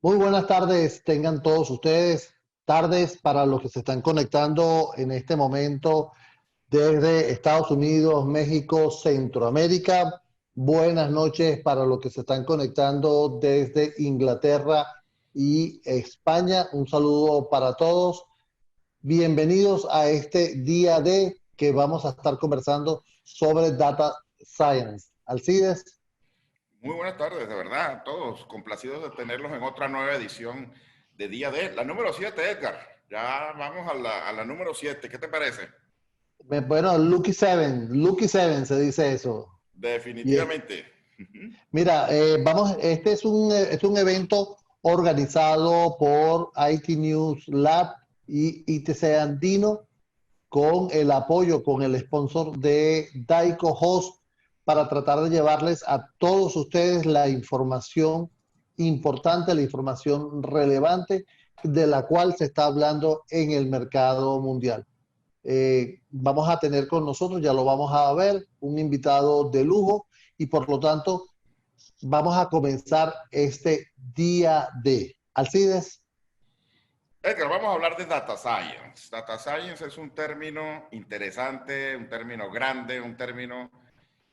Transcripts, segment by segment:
Muy buenas tardes, tengan todos ustedes. Tardes para los que se están conectando en este momento desde Estados Unidos, México, Centroamérica. Buenas noches para los que se están conectando desde Inglaterra y España. Un saludo para todos. Bienvenidos a este día de que vamos a estar conversando sobre Data Science. Alcides. Muy buenas tardes, de verdad, a todos. Complacidos de tenerlos en otra nueva edición de Día D. La número 7, Edgar. Ya vamos a la número 7. ¿Qué te parece? Bueno, Lucky Seven se dice eso. Y Definitivamente. mira, este es un evento organizado por IT News Lab y ITC Andino con el apoyo, con el sponsor de Daico Host para tratar de llevarles a todos ustedes la información importante, la información relevante de la cual se está hablando en el mercado mundial. Vamos a tener con nosotros, ya lo vamos a ver, un invitado de lujo y por lo tanto vamos a comenzar este día de Alcides. Edgar, vamos a hablar de Data Science. Data Science es un término interesante, un término grande, un término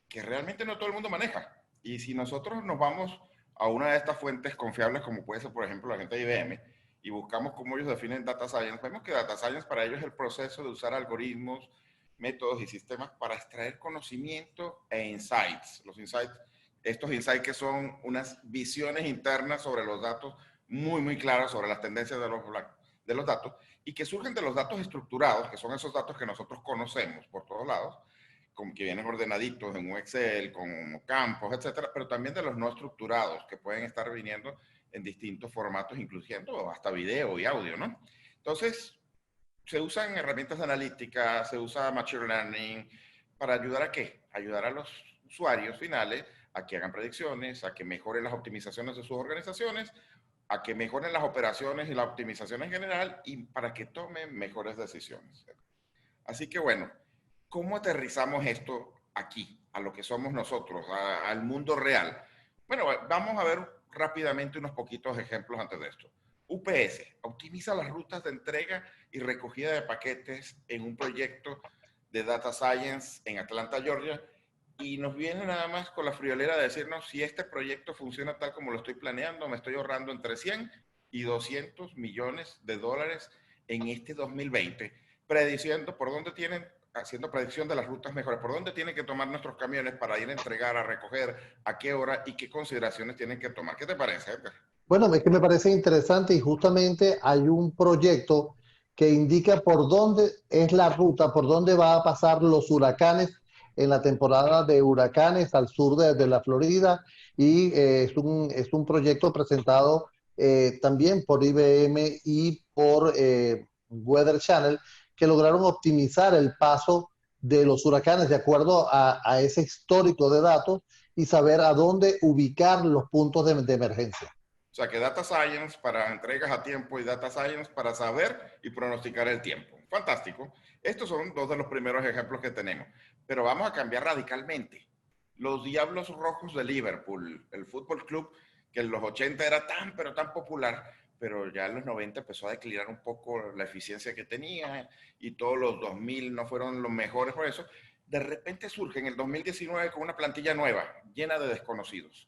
que realmente no todo el mundo maneja. Y si nosotros nos vamos a una de estas fuentes confiables, como puede ser, por ejemplo, la gente de IBM, y buscamos cómo ellos definen Data Science, vemos que Data Science para ellos es el proceso de usar algoritmos, métodos y sistemas para extraer conocimiento e insights. Los insights, estos insights que son unas visiones internas sobre los datos muy, muy claras sobre las tendencias de los datos y que surgen de los datos estructurados, que son esos datos que nosotros conocemos por todos lados, con que vienen ordenaditos en un Excel, con campos, etcétera, pero también de los no estructurados, que pueden estar viniendo en distintos formatos, incluyendo hasta video y audio, ¿no? Entonces, se usan herramientas analíticas, se usa Machine Learning, ¿para ayudar a qué? Ayudar a los usuarios finales a que hagan predicciones, a que mejoren las optimizaciones de sus organizaciones, a que mejoren las operaciones y la optimización en general y para que tomen mejores decisiones. Así que bueno, ¿cómo aterrizamos esto aquí, a lo que somos nosotros, al mundo real? Bueno, vamos a ver rápidamente unos poquitos ejemplos antes de esto. UPS optimiza las rutas de entrega y recogida de paquetes en un proyecto de Data Science en Atlanta, Georgia, y nos viene nada más con la friolera de decirnos si este proyecto funciona tal como lo estoy planeando, me estoy ahorrando entre 100 y 200 millones de dólares en este 2020, prediciendo por dónde tienen, haciendo predicción de las rutas mejores, por dónde tienen que tomar nuestros camiones para ir a entregar, a recoger, a qué hora y qué consideraciones tienen que tomar. ¿Qué te parece, Edgar? Bueno, es que me parece interesante y justamente hay un proyecto que indica por dónde es la ruta, por dónde va a pasar los huracanes en la temporada de huracanes al sur de la Florida y es un proyecto presentado también por IBM y por Weather Channel que lograron optimizar el paso de los huracanes de acuerdo a ese histórico de datos y saber a dónde ubicar los puntos de emergencia. O sea, que Data Science para entregas a tiempo y Data Science para saber y pronosticar el tiempo. Fantástico. Estos son dos de los primeros ejemplos que tenemos. Pero vamos a cambiar radicalmente. Los Diablos Rojos de Liverpool, el fútbol club que en los 80 era tan, pero tan popular, pero ya en los 90 empezó a declinar un poco la eficiencia que tenía y todos los 2000 no fueron los mejores por eso. De repente surge en el 2019 con una plantilla nueva, llena de desconocidos.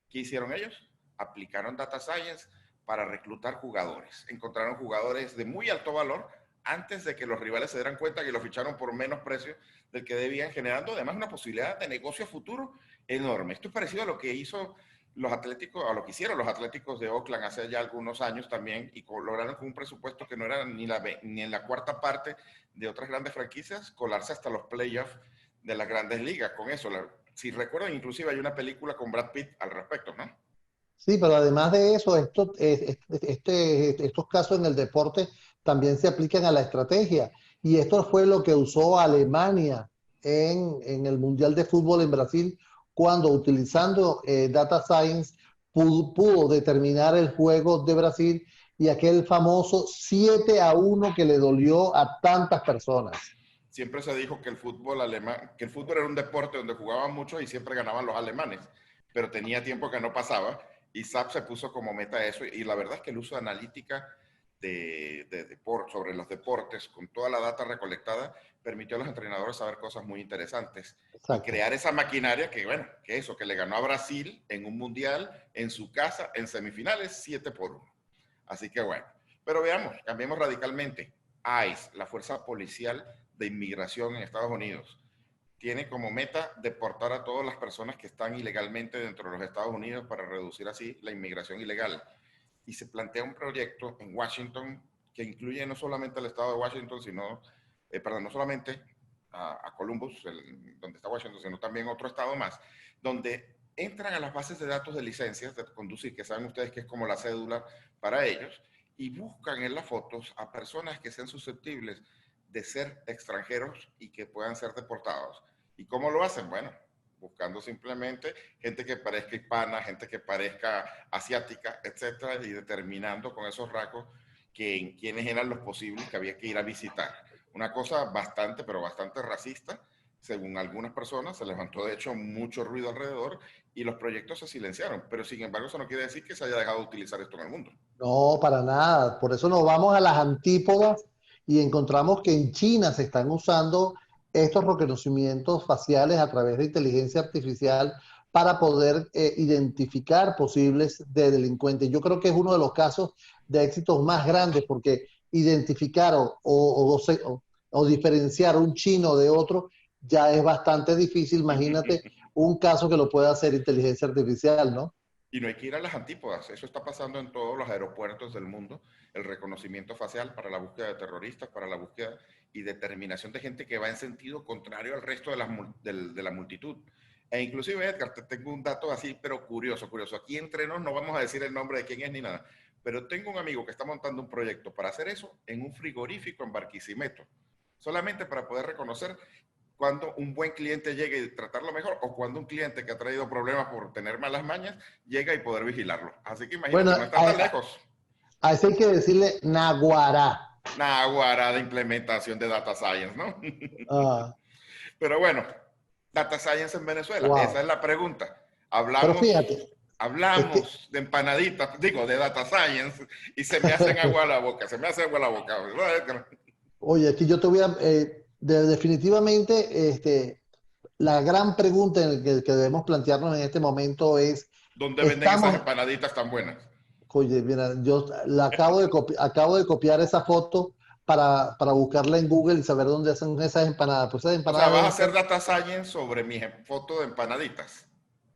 ¿Qué hicieron ellos? Aplicaron Data Science para reclutar jugadores. Encontraron jugadores de muy alto valor antes de que los rivales se dieran cuenta que lo ficharon por menos precio del que debían, generando además una posibilidad de negocio futuro enorme. Esto es parecido a lo que hizo los Atléticos, a lo que hicieron los Atléticos de Oakland hace ya algunos años también y lograron con un presupuesto que no era ni en la cuarta parte de otras grandes franquicias colarse hasta los playoffs de las grandes ligas. Con eso, si recuerdan, inclusive hay una película con Brad Pitt al respecto, ¿no? Sí, pero además de eso, estos casos en el deporte también se aplican a la estrategia. Y esto fue lo que usó Alemania en el Mundial de Fútbol en Brasil, cuando utilizando Data Science pudo determinar el juego de Brasil y aquel famoso 7-1 que le dolió a tantas personas. Siempre se dijo que el fútbol alemán, que el fútbol era un deporte donde jugaban muchos y siempre ganaban los alemanes, pero tenía tiempo que no pasaba Y SAP se puso como meta eso, y la verdad es que el uso de analítica sobre los deportes, con toda la data recolectada, permitió a los entrenadores saber cosas muy interesantes y Exacto. crear esa maquinaria que, bueno, que eso, que le ganó a Brasil en un mundial, en su casa, en semifinales, 7-1. Así que bueno, pero veamos, cambiemos radicalmente. ICE, la Fuerza Policial de Inmigración en Estados Unidos, tiene como meta deportar a todas las personas que están ilegalmente dentro de los Estados Unidos para reducir así la inmigración ilegal. Y se plantea un proyecto en Washington que incluye no solamente al estado de Washington, sino, perdón, no solamente a Columbus, donde está Washington, sino también otro estado más, donde entran a las bases de datos de licencias de conducir, que saben ustedes que es como la cédula para ellos, y buscan en las fotos a personas que sean susceptibles de ser extranjeros y que puedan ser deportados. ¿Y cómo lo hacen? Bueno, buscando simplemente gente que parezca hispana, gente que parezca asiática, etcétera, y determinando con esos rasgos quiénes eran los posibles que había que ir a visitar. Una cosa bastante, pero bastante racista, según algunas personas, se levantó de hecho mucho ruido alrededor y los proyectos se silenciaron, pero sin embargo eso no quiere decir que se haya dejado de utilizar esto en el mundo. No, para nada. Por eso nos vamos a las antípodas y encontramos que en China se están usando estos reconocimientos faciales a través de inteligencia artificial para poder identificar posibles de delincuentes. Yo creo que es uno de los casos de éxitos más grandes porque identificar o diferenciar un chino de otro ya es bastante difícil. Imagínate un caso que lo pueda hacer inteligencia artificial, ¿no? Y no hay que ir a las antípodas. Eso está pasando en todos los aeropuertos del mundo. El reconocimiento facial para la búsqueda de terroristas, para la búsqueda y determinación de gente que va en sentido contrario al resto de la multitud. E inclusive, Edgar, te tengo un dato así, pero curioso, curioso. Aquí entre nos no vamos a decir el nombre de quién es ni nada. Pero tengo un amigo que está montando un proyecto para hacer eso en un frigorífico en Barquisimeto. Solamente para poder reconocer cuando un buen cliente llegue y tratarlo mejor, o cuando un cliente que ha traído problemas por tener malas mañas llega y poder vigilarlo. Así que Bueno, imagínate, no está tan lejos. a ese hay que decirle Naguará. Una guara de implementación de data science, ¿no? Ah, Pero bueno, data science en Venezuela, esa wow. es la pregunta. Pero Hablamos, fíjate, es que, hablamos de empanaditas, digo, de data science, y se me hacen agua a la boca, se me hace agua a la boca. oye, aquí yo te voy a, definitivamente, la gran pregunta en el que debemos plantearnos en este momento es, ¿Dónde venden esas estamos, empanaditas tan buenas? oye, mira, yo la acabo de copiar esa foto para buscarla en Google y saber dónde hacen esas empanadas. Pues esas O sea, empanadas vas a deben hacer ser, data science sobre mi foto de empanaditas.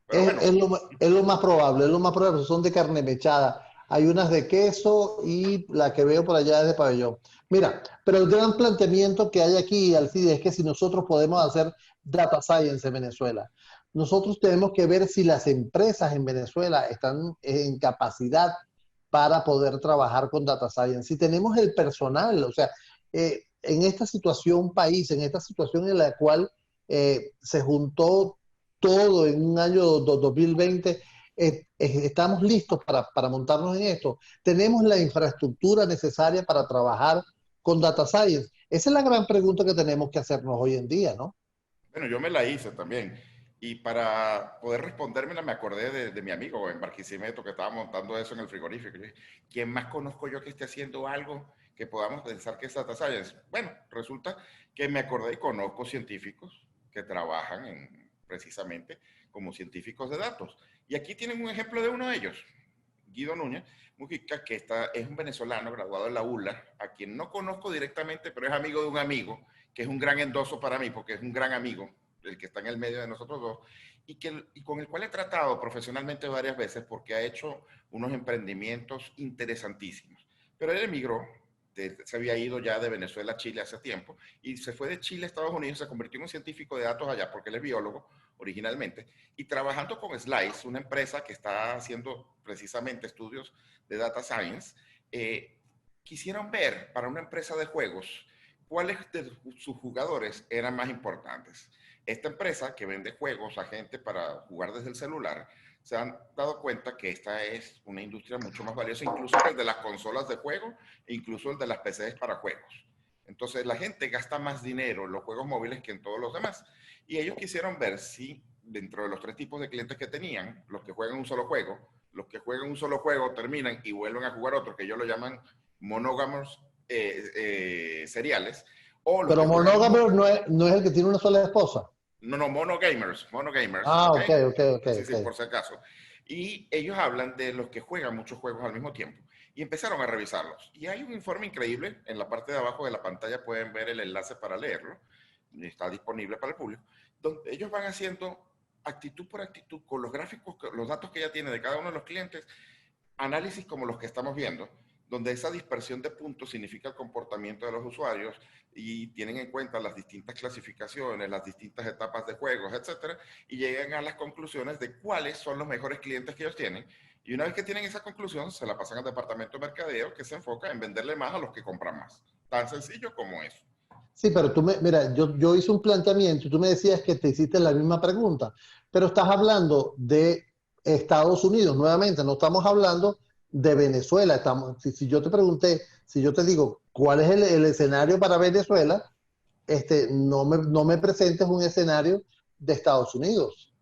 Pero bueno, es lo más probable, es lo más probable, son de carne mechada. Hay unas de queso y la que veo por allá es de pabellón. Mira, pero el gran planteamiento que hay aquí, Alcide, es que si nosotros podemos hacer data science en Venezuela, nosotros tenemos que ver si las empresas en Venezuela están en capacidad para poder trabajar con data science. Si tenemos el personal, o sea, en esta situación país, en esta situación en la cual se juntó todo en un año 2020, estamos listos para montarnos en esto. Tenemos la infraestructura necesaria para trabajar con data science. Esa es la gran pregunta que tenemos que hacernos hoy en día, ¿no? bueno, yo me la hice también. Y para poder respondérmela me acordé de mi amigo en Barquisimeto que estaba montando eso en el frigorífico. Yo dije, ¿quién más conozco yo que esté haciendo algo que podamos pensar que es data science? Bueno, resulta que me acordé y conozco científicos que trabajan precisamente como científicos de datos. Y aquí tienen un ejemplo de uno de ellos, Guido Núñez Mujica, que es un venezolano graduado de la ULA, a quien no conozco directamente, pero es amigo de un amigo, que es un gran endoso para mí, porque es un gran amigo, el que está en el medio de nosotros dos, y con el cual he tratado profesionalmente varias veces porque ha hecho unos emprendimientos interesantísimos. Pero él emigró, se había ido ya de Venezuela a Chile hace tiempo, y se fue de Chile a Estados Unidos, se convirtió en un científico de datos allá, porque él es biólogo originalmente, y trabajando con Slice, una empresa que está haciendo precisamente estudios de data science, quisieron ver para una empresa de juegos cuáles de sus jugadores eran más importantes. Esta empresa que vende juegos a gente para jugar desde el celular, se han dado cuenta que esta es una industria mucho más valiosa, incluso que el de las consolas de juego, e incluso el de las PCs para juegos. Entonces la gente gasta más dinero en los juegos móviles que en todos los demás. Y ellos quisieron ver si dentro de los tres tipos de clientes que tenían, los que juegan un solo juego, los que juegan un solo juego terminan y vuelven a jugar otro, que ellos lo llaman monógamos seriales, o los Pero que juegan... monógamo no es el que tiene una sola esposa. No, no, monogamers, Ah, ¿ok? ok, ok, ok, Sí, ok. sí, por si acaso. Y ellos hablan de los que juegan muchos juegos al mismo tiempo. Y empezaron a revisarlos. Y hay un informe increíble, en la parte de abajo de la pantalla pueden ver el enlace para leerlo, está disponible para el público, donde ellos van haciendo actitud por actitud con los gráficos, los datos que ya tiene de cada uno de los clientes, análisis como los que estamos viendo, donde esa dispersión de puntos significa el comportamiento de los usuarios y tienen en cuenta las distintas clasificaciones, las distintas etapas de juegos, etcétera, y llegan a las conclusiones de cuáles son los mejores clientes que ellos tienen. Y una vez que tienen esa conclusión, se la pasan al departamento de mercadeo, que se enfoca en venderle más a los que compran más. Tan sencillo como eso. Sí, pero mira, yo hice un planteamiento y tú me decías que te hiciste la misma pregunta, pero estás hablando de Estados Unidos, nuevamente, no estamos hablando de Venezuela. Si yo te pregunté, si yo te digo cuál es el escenario para Venezuela, no me presentes un escenario de Estados Unidos.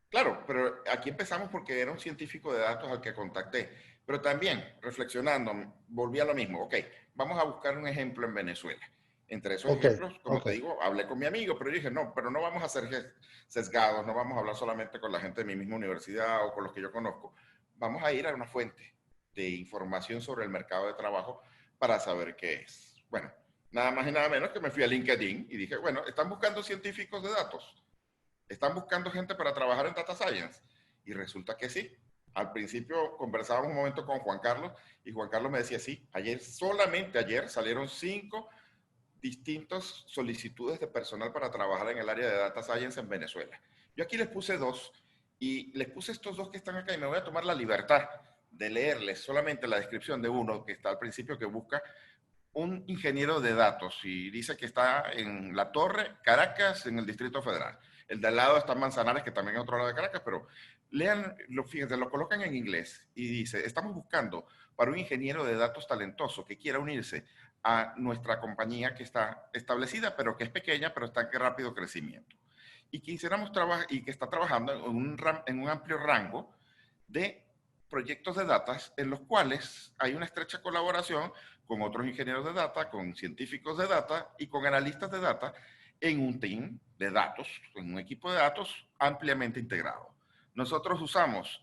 Claro, pero aquí empezamos porque era un científico de datos al que contacté. Pero también, reflexionando, volví a lo mismo. Ok, vamos a buscar un ejemplo en Venezuela. Entre esos Ok, ejemplos, como ok. te digo, hablé con mi amigo, pero yo dije, no, pero no vamos a ser sesgados, no vamos a hablar solamente con la gente de mi misma universidad o con los que yo conozco. Vamos a ir a una fuente de información sobre el mercado de trabajo para saber qué es. Bueno, nada más y nada menos que me fui a LinkedIn y dije, bueno, están buscando científicos de datos, están buscando gente para trabajar en Data Science. Y resulta que sí. Al principio conversábamos un momento con Juan Carlos y Juan Carlos me decía, sí, ayer, solamente ayer, salieron 5 distintas solicitudes de personal para trabajar en el área de Data Science en Venezuela. Yo aquí les puse 2 y les puse estos 2 que están acá y me voy a tomar la libertad de leerles solamente la descripción de uno que está al principio, que busca un ingeniero de datos y dice que está en La Torre, Caracas, en el Distrito Federal. El de al lado está en Manzanares, que también es otro lado de Caracas, pero lean, fíjense, lo colocan en inglés y dice, estamos buscando para un ingeniero de datos talentoso que quiera unirse a nuestra compañía que está establecida, pero que es pequeña, pero está en rápido crecimiento. Y quisiéramos trabajar y que está trabajando en un amplio rango de proyectos de datos en los cuales hay una estrecha colaboración con otros ingenieros de data, con científicos de data y con analistas de data en un team de datos, en un equipo de datos ampliamente integrado. Nosotros usamos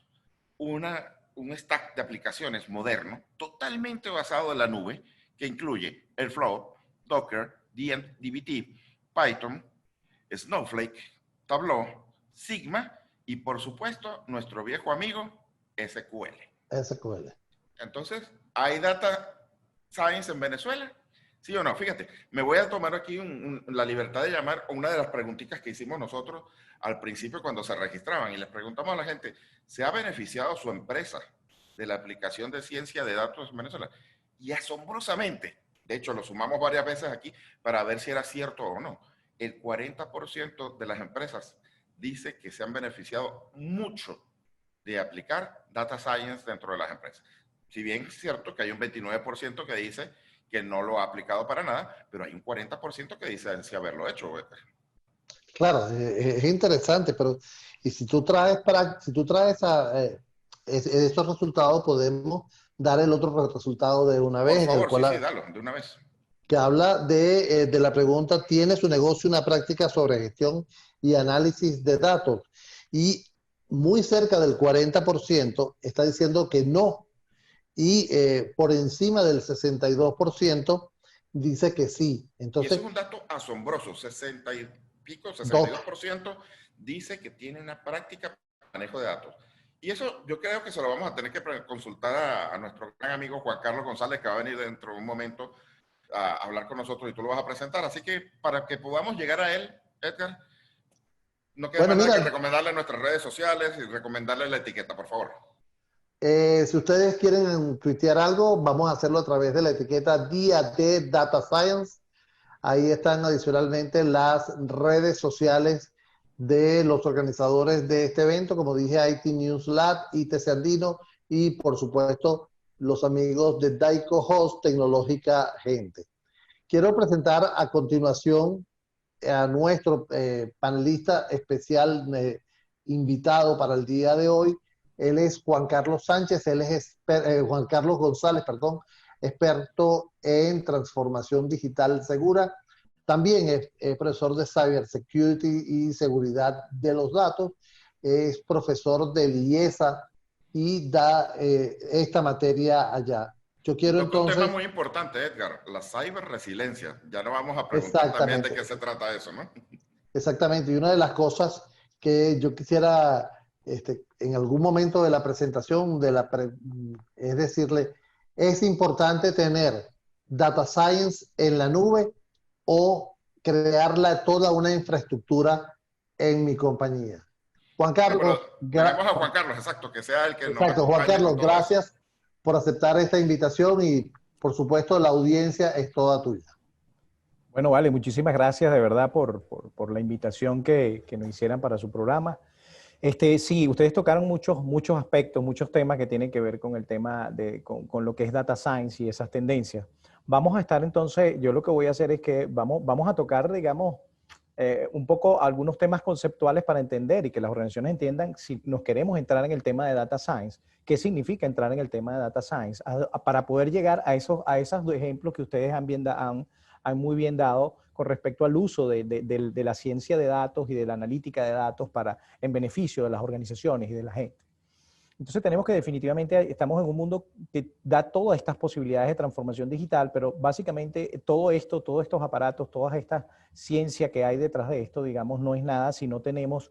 un stack de aplicaciones moderno, totalmente basado en la nube, que incluye Airflow, Docker, dbt, Python, Snowflake, Tableau, Sigma y por supuesto nuestro viejo amigo SQL. SQL. Entonces, ¿hay data science en Venezuela? ¿Sí o no? Fíjate, me voy a tomar aquí la libertad de llamar una de las preguntitas que hicimos nosotros al principio cuando se registraban y les preguntamos a la gente, ¿se ha beneficiado su empresa de la aplicación de ciencia de datos en Venezuela? Y asombrosamente, de hecho lo sumamos varias veces aquí para ver si era cierto o no, el 40% de las empresas dice que se han beneficiado mucho de aplicar data science dentro de las empresas. Si bien es cierto que hay un 29% que dice que no lo ha aplicado para nada, pero hay un 40% que dice sí haberlo hecho. Claro, es interesante, pero y si tú traes esos resultados, podemos dar el otro resultado de una Por vez, en el favor, sí, cual sí, dalo, de una vez. que habla de la pregunta, ¿tiene su negocio una práctica sobre gestión y análisis de datos? Y muy cerca del 40% está diciendo que no, y por encima del 62% dice que sí. Y eso Entonces, es un dato asombroso, 60 y pico, dos. 62% dice que tiene una práctica de manejo de datos. Y eso yo creo que se lo vamos a tener que consultar a nuestro gran amigo Juan Carlos González, que va a venir dentro de un momento a hablar con nosotros y tú lo vas a presentar. Así que para que podamos llegar a él, Edgar, no queda Bueno, más nada que mira, recomendarle nuestras redes sociales y recomendarle la etiqueta, por favor. si ustedes quieren tuitear algo, vamos a hacerlo a través de la etiqueta Día de Data Science. Ahí están adicionalmente las redes sociales de los organizadores de este evento, como dije, IT News Lab, ITC Andino y por supuesto los amigos de Daico Host Tecnológica Gente. Quiero presentar a continuación a nuestro panelista especial invitado para el día de hoy, Él es Juan Carlos Sánchez, él es Juan Carlos González, perdón, experto en transformación digital segura. También es profesor de Cybersecurity y seguridad de los datos. Es profesor de IESA y da esta materia allá. Yo Y quiero toca un tema entonces, muy importante, Edgar, la ciberresiliencia. Ya no vamos a preguntar también de exactamente, qué se trata eso, ¿no? exactamente. Y una de las cosas que yo quisiera en algún momento de la presentación, es decirle, es importante tener data science en la nube o crearla toda una infraestructura en mi compañía. Juan Bueno, pero Carlos, dejemos a Juan Carlos, exacto, que sea el que nos exacto, Juan acompañe con Carlos, todo eso. gracias por aceptar esta invitación y por supuesto la audiencia es toda tuya. Bueno, vale, muchísimas gracias de verdad por la invitación que nos hicieran para su programa. Sí, ustedes tocaron muchos aspectos, muchos temas que tienen que ver con el tema con lo que es data science y esas tendencias. Vamos a estar entonces, yo lo que voy a hacer es que vamos a tocar, digamos, un poco algunos temas conceptuales para entender y que las organizaciones entiendan si nos queremos entrar en el tema de data science, qué significa entrar en el tema de data science, para poder llegar a esos dos ejemplos que ustedes han muy bien dado con respecto al uso de la ciencia de datos y de la analítica de datos en beneficio de las organizaciones y de la gente. Entonces tenemos que definitivamente estamos en un mundo que da todas estas posibilidades de transformación digital, pero básicamente todo esto, todos estos aparatos, toda esta ciencia que hay detrás de esto, digamos, no es nada si no tenemos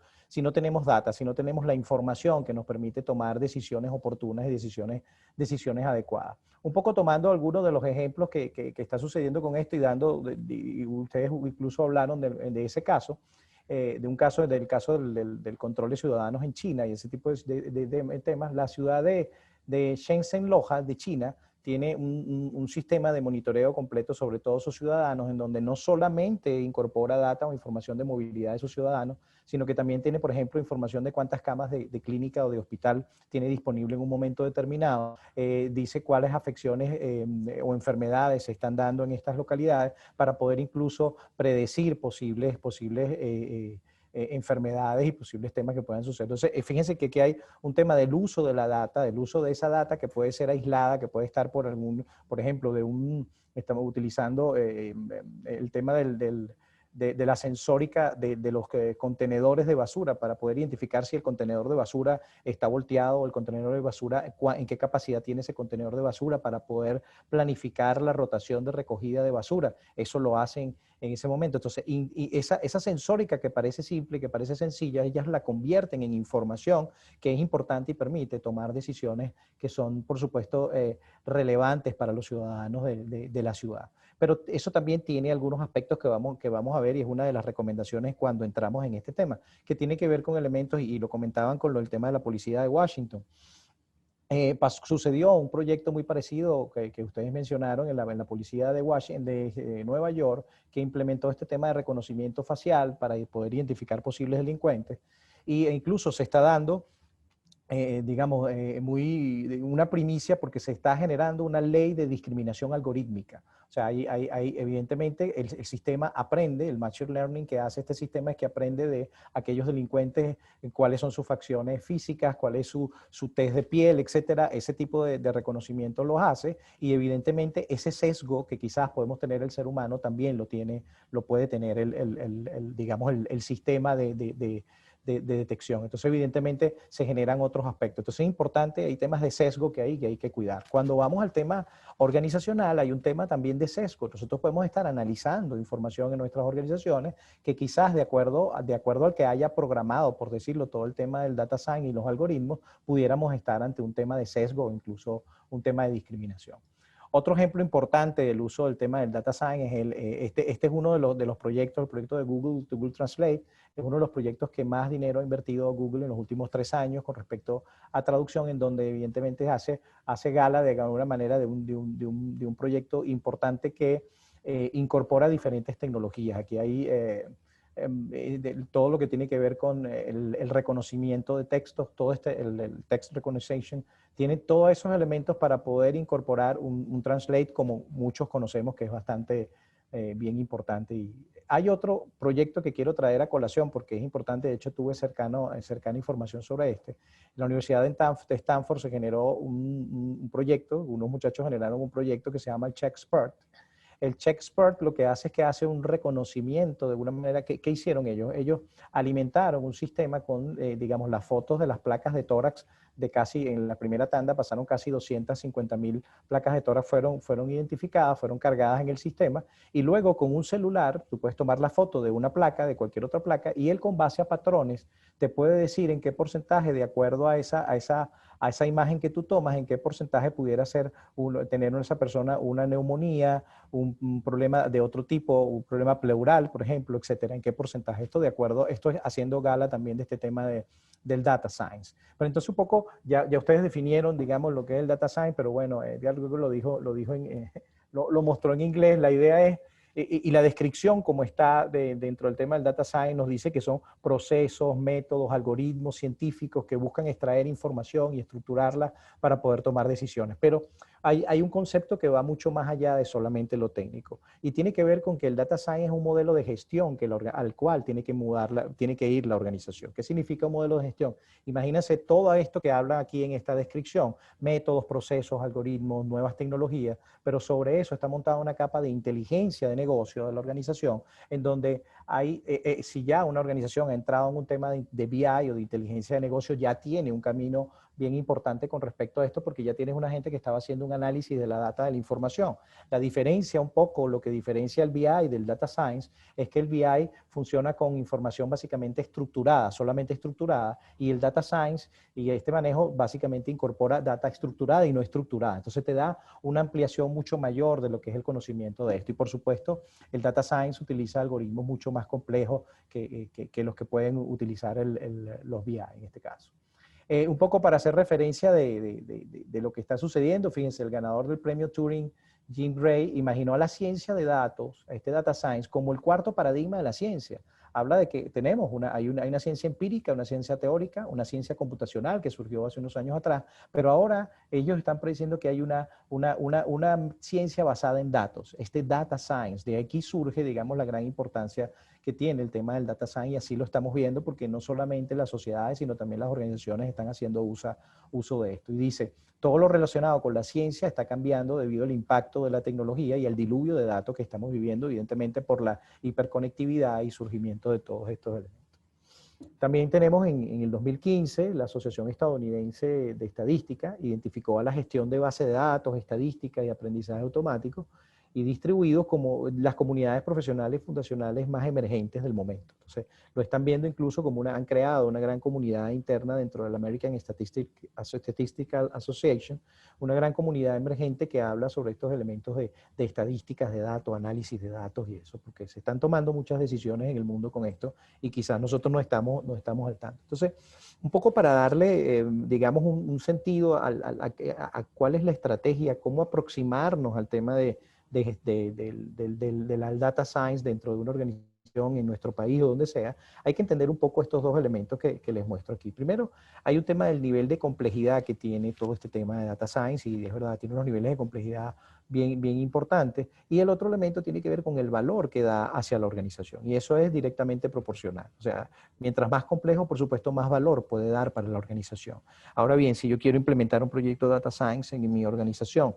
data, si no tenemos la información que nos permite tomar decisiones oportunas y decisiones adecuadas. Un poco tomando algunos de los ejemplos que está sucediendo con esto y ustedes incluso hablaron de ese caso, del caso del control de ciudadanos en China y ese tipo de temas. La ciudad de Shenzhen Loja de China tiene un sistema de monitoreo completo sobre todos sus ciudadanos, en donde no solamente incorpora data o información de movilidad de sus ciudadanos, sino que también tiene, por ejemplo, información de cuántas camas de clínica o de hospital tiene disponible en un momento determinado, dice cuáles afecciones o enfermedades se están dando en estas localidades para poder incluso predecir posibles enfermedades y posibles temas que puedan suceder. Entonces, fíjense que aquí hay un tema del uso de la data, del uso de esa data que puede ser aislada, que puede estar por ejemplo, estamos utilizando el tema de la sensórica de los contenedores de basura para poder identificar si el contenedor de basura está volteado o el contenedor de basura, en qué capacidad tiene ese contenedor de basura para poder planificar la rotación de recogida de basura. Eso lo hacen en ese momento. Entonces, esa sensórica que parece simple, que parece sencilla, ellas la convierten en información que es importante y permite tomar decisiones que son, por supuesto, relevantes para los ciudadanos de la ciudad. Pero eso también tiene algunos aspectos que vamos a ver y es una de las recomendaciones cuando entramos en este tema, que tiene que ver con elementos, y lo comentaban con el tema de la policía de Washington. Sucedió un proyecto muy parecido que ustedes mencionaron en la policía de Nueva York, que implementó este tema de reconocimiento facial para poder identificar posibles delincuentes. E incluso se está dando digamos, una primicia porque se está generando una ley de discriminación algorítmica. O sea, evidentemente el sistema aprende, el machine learning que hace este sistema es que aprende de aquellos delincuentes, cuáles son sus facciones físicas, cuál es su test de piel, etcétera. Ese tipo de reconocimiento los hace y evidentemente ese sesgo que quizás podemos tener el ser humano también lo puede tener digamos, el sistema de detección. Entonces, evidentemente, se generan otros aspectos. Entonces, es importante, hay temas de sesgo que hay que cuidar. Cuando vamos al tema organizacional, hay un tema también de sesgo. Nosotros podemos estar analizando información en nuestras organizaciones que quizás de acuerdo al que haya programado, por decirlo, todo el tema del data science y los algoritmos, pudiéramos estar ante un tema de sesgo o incluso un tema de discriminación. Otro ejemplo importante del uso del tema del data science es este es uno de los proyectos, el proyecto de Google Translate, es uno de los proyectos que más dinero ha invertido Google en los últimos 3 años con respecto a traducción, en donde evidentemente hace gala de alguna manera de un proyecto importante que incorpora diferentes tecnologías. Aquí hay todo lo que tiene que ver con el reconocimiento de textos, todo el text recognition, tiene todos esos elementos para poder incorporar un translate como muchos conocemos que es bien importante. Y hay otro proyecto que quiero traer a colación porque es importante, de hecho tuve cercana información sobre este. En la Universidad de Stanford se generó un proyecto, unos muchachos generaron un proyecto que se llama el CheckSpert. El CheckSpert lo que hace es que hace un reconocimiento de alguna manera. ¿Qué hicieron ellos? Ellos alimentaron un sistema con, digamos, las fotos de las placas de tórax de casi, en la primera tanda pasaron casi 250.000 placas de tórax fueron identificadas, fueron cargadas en el sistema, y luego con un celular tú puedes tomar la foto de una placa, de cualquier otra placa, y él con base a patrones te puede decir en qué porcentaje, de acuerdo a esa imagen que tú tomas, en qué porcentaje pudiera tener esa persona una neumonía, un problema de otro tipo, un problema pleural, por ejemplo, etcétera, en qué porcentaje. Esto es haciendo gala también de este tema del data science. Pero entonces un poco, ya ustedes definieron, digamos, lo que es el data science, pero bueno, Edgar lo mostró en inglés. La idea es, y la descripción como está dentro del tema del data science nos dice que son procesos, métodos, algoritmos científicos que buscan extraer información y estructurarla para poder tomar decisiones. Pero hay un concepto que va mucho más allá de solamente lo técnico y tiene que ver con que el data science es un modelo de gestión al cual tiene que ir la organización. ¿Qué significa un modelo de gestión? Imagínense todo esto que habla aquí en esta descripción: métodos, procesos, algoritmos, nuevas tecnologías, pero sobre eso está montada una capa de inteligencia de negocio de la organización, en donde si ya una organización ha entrado en un tema de BI o de inteligencia de negocio, ya tiene un camino bien importante con respecto a esto, porque ya tienes una gente que estaba haciendo un análisis de la data, de la información. La diferencia un poco, lo que diferencia el BI del data science, es que el BI funciona con información básicamente estructurada, solamente estructurada, y el data science y este manejo básicamente incorpora data estructurada y no estructurada. Entonces te da una ampliación mucho mayor de lo que es el conocimiento de esto. Y por supuesto, el data science utiliza algoritmos mucho más complejos que los que pueden utilizar los BI en este caso. Un poco para hacer referencia de lo que está sucediendo, fíjense, el ganador del premio Turing, Jim Gray, imaginó a la ciencia de datos, a este data science, como el cuarto paradigma de la ciencia. Habla de que hay una ciencia empírica, una ciencia teórica, una ciencia computacional que surgió hace unos años atrás, pero ahora ellos están prediciendo que hay una ciencia basada en datos, este data science. De aquí surge, digamos, la gran importancia que tiene el tema del data science, y así lo estamos viendo porque no solamente las sociedades, sino también las organizaciones están haciendo uso de esto. Y dice, todo lo relacionado con la ciencia está cambiando debido al impacto de la tecnología y al diluvio de datos que estamos viviendo, evidentemente por la hiperconectividad y surgimiento de todos estos elementos. También tenemos en el 2015, la Asociación Estadounidense de Estadística identificó a la gestión de bases de datos, estadística y aprendizaje automático y distribuidos como las comunidades profesionales fundacionales más emergentes del momento. Entonces, lo están viendo incluso como han creado una gran comunidad interna dentro de la American Statistical Association, una gran comunidad emergente que habla sobre estos elementos de estadísticas de datos, análisis de datos y eso, porque se están tomando muchas decisiones en el mundo con esto y quizás nosotros no estamos al tanto. Entonces, un poco para darle, digamos, un sentido a cuál es la estrategia, cómo aproximarnos al tema del data science dentro de una organización en nuestro país o donde sea, hay que entender un poco estos dos elementos que les muestro aquí. Primero, hay un tema del nivel de complejidad que tiene todo este tema de data science, y es verdad, tiene unos niveles de complejidad bien importantes, y el otro elemento tiene que ver con el valor que da hacia la organización, y eso es directamente proporcional. O sea, mientras más complejo, por supuesto, más valor puede dar para la organización. Ahora bien, si yo quiero implementar un proyecto de data science en mi organización,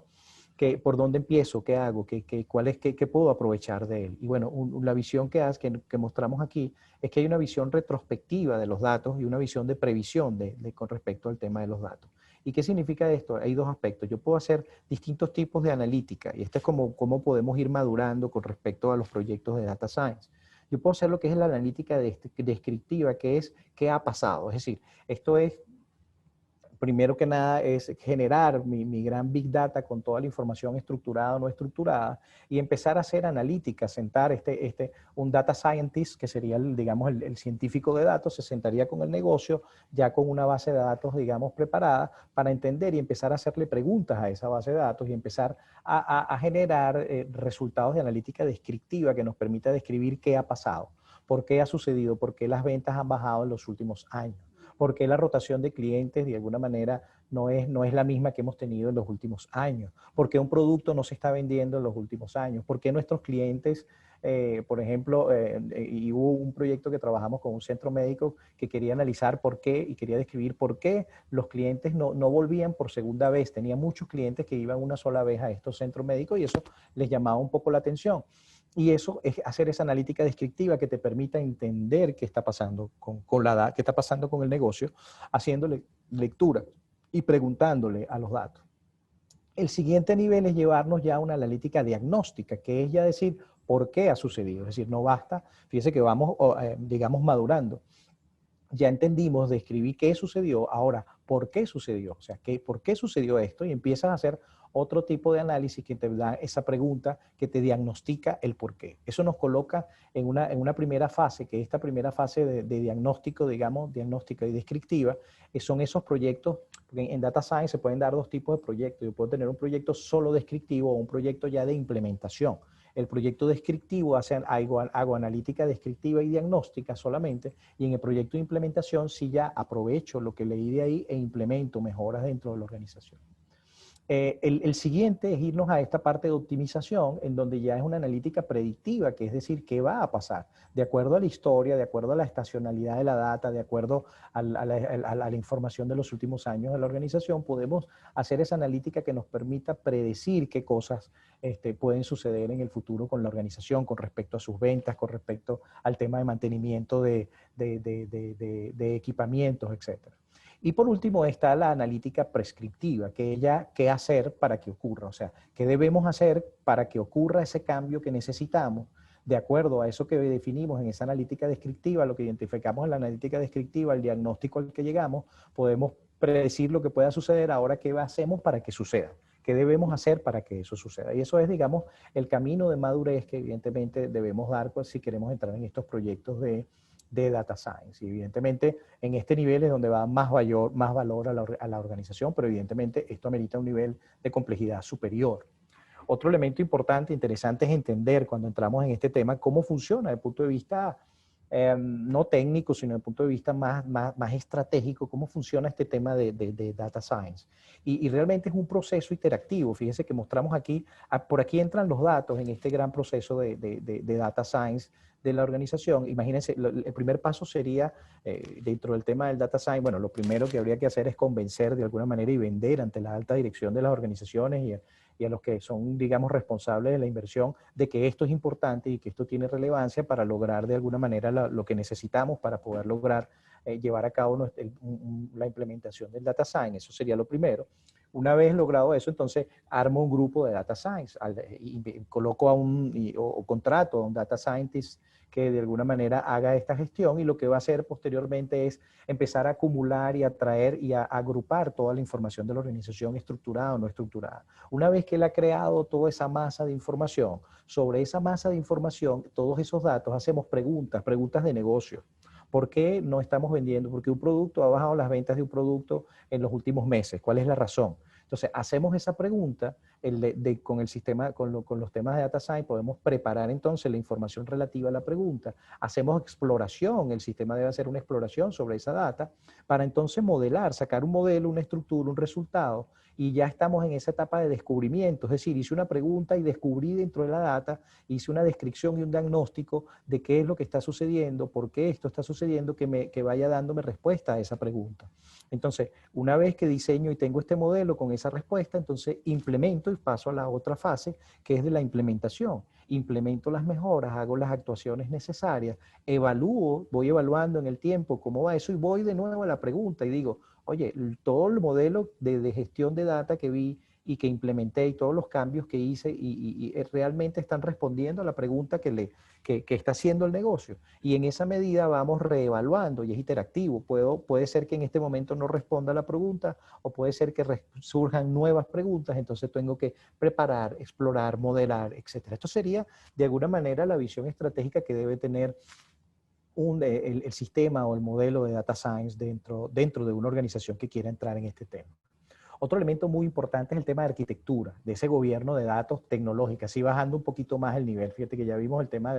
¿por dónde empiezo? ¿Qué hago? ¿Qué puedo aprovechar de él? Y bueno, la visión que mostramos aquí es que hay una visión retrospectiva de los datos y una visión de previsión con respecto al tema de los datos. ¿Y qué significa esto? Hay dos aspectos. Yo puedo hacer distintos tipos de analítica, y esto es cómo podemos ir madurando con respecto a los proyectos de data science. Yo puedo hacer lo que es la analítica descriptiva, que es qué ha pasado. Es decir, esto es, primero que nada, es generar mi gran Big Data con toda la información estructurada o no estructurada, y empezar a hacer analítica, sentar un data scientist, que sería, digamos, el científico de datos, se sentaría con el negocio ya con una base de datos, digamos, preparada para entender y empezar a hacerle preguntas a esa base de datos y empezar a generar resultados de analítica descriptiva que nos permita describir qué ha pasado, por qué ha sucedido, por qué las ventas han bajado en los últimos años, porque la rotación de clientes de alguna manera no es la misma que hemos tenido en los últimos años. ¿Por qué un producto no se está vendiendo en los últimos años? ¿Por qué nuestros clientes, por ejemplo, y hubo un proyecto que trabajamos con un centro médico que quería analizar por qué y quería describir por qué los clientes no volvían por segunda vez? Tenía muchos clientes que iban una sola vez a estos centros médicos y eso les llamaba un poco la atención. Y eso es hacer esa analítica descriptiva que te permita entender qué está pasando con la data, qué está pasando con el negocio, haciéndole lectura y preguntándole a los datos. El siguiente nivel es llevarnos ya a una analítica diagnóstica, que es ya decir por qué ha sucedido. Es decir, no basta, fíjese que vamos, digamos, madurando. Ya entendimos, describí qué sucedió, ahora, ¿por qué sucedió? O sea, ¿por qué sucedió esto? Y empiezas a hacer otro tipo de análisis que te da esa pregunta, que te diagnostica el por qué. Eso nos coloca en una primera fase, que esta primera fase de diagnóstico, digamos, diagnóstica y descriptiva, son esos proyectos, porque en Data Science se pueden dar dos tipos de proyectos. Yo puedo tener un proyecto solo descriptivo o un proyecto ya de implementación. El proyecto descriptivo hago analítica descriptiva y diagnóstica solamente, y en el proyecto de implementación sí ya aprovecho lo que leí de ahí e implemento mejoras dentro de la organización. El siguiente es irnos a esta parte de optimización, en donde ya es una analítica predictiva, que es decir, qué va a pasar. De acuerdo a la historia, de acuerdo a la estacionalidad de la data, de acuerdo a la información de los últimos años de la organización, podemos hacer esa analítica que nos permita predecir qué cosas pueden suceder en el futuro con la organización, con respecto a sus ventas, con respecto al tema de mantenimiento de equipamientos, etcétera. Y por último está la analítica prescriptiva, que es ya qué hacer para que ocurra, o sea, qué debemos hacer para que ocurra ese cambio que necesitamos, de acuerdo a eso que definimos en esa analítica descriptiva, lo que identificamos en la analítica descriptiva, el diagnóstico al que llegamos, podemos predecir lo que pueda suceder, ahora qué hacemos para que suceda, qué debemos hacer para que eso suceda. Y eso es, digamos, el camino de madurez que evidentemente debemos dar pues, si queremos entrar en estos proyectos de Data Science. Y evidentemente en este nivel es donde va más valor a la organización, pero evidentemente esto amerita un nivel de complejidad superior. Otro elemento importante, interesante es entender cuando entramos en este tema cómo funciona desde el punto de vista no técnico, sino desde el punto de vista más estratégico, cómo funciona este tema de Data Science. Y realmente es un proceso interactivo. Fíjense que mostramos aquí, por aquí entran los datos en este gran proceso de Data Science de la organización. Imagínense, el primer paso sería, dentro del tema del Data Science, bueno, lo primero que habría que hacer es convencer de alguna manera y vender ante la alta dirección de las organizaciones y a los que son, digamos, responsables de la inversión, de que esto es importante y que esto tiene relevancia para lograr de alguna manera lo que necesitamos para poder lograr llevar a cabo la implementación del Data Science. Eso sería lo primero. Una vez logrado eso, entonces armo un grupo de Data Science y coloco o contrato a un Data Scientist que de alguna manera haga esta gestión, y lo que va a hacer posteriormente es empezar a acumular y a traer y a agrupar toda la información de la organización estructurada o no estructurada. Una vez que él ha creado toda esa masa de información, sobre esa masa de información, todos esos datos, hacemos preguntas de negocio. ¿Por qué no estamos vendiendo? Porque un producto ha bajado las ventas de un producto en los últimos meses. ¿Cuál es la razón? Entonces, hacemos esa pregunta con el sistema, con los temas de Data Science, podemos preparar entonces la información relativa a la pregunta. Hacemos exploración, el sistema debe hacer una exploración sobre esa data para entonces modelar, sacar un modelo, una estructura, un resultado, y ya estamos en esa etapa de descubrimiento. Es decir, hice una pregunta y descubrí dentro de la data, hice una descripción y un diagnóstico de qué es lo que está sucediendo, por qué esto está sucediendo, que vaya dándome respuesta a esa pregunta. Entonces, una vez que diseño y tengo este modelo con esa respuesta, entonces implemento y paso a la otra fase, que es de la implementación. Implemento las mejoras, hago las actuaciones necesarias, evalúo, voy evaluando en el tiempo cómo va eso y voy de nuevo a la pregunta y digo, oye, todo el modelo de gestión de data que vi y que implementé y todos los cambios que hice y realmente están respondiendo a la pregunta que está haciendo el negocio. Y en esa medida vamos reevaluando y es interactivo. Puede ser que en este momento no responda a la pregunta o puede ser que surjan nuevas preguntas, entonces tengo que preparar, explorar, modelar, etc. Esto sería de alguna manera la visión estratégica que debe tener el sistema o el modelo de Data Science dentro de una organización que quiera entrar en este tema. Otro elemento muy importante es el tema de arquitectura, de ese gobierno de datos tecnológica, así bajando un poquito más el nivel. Fíjate que ya vimos el tema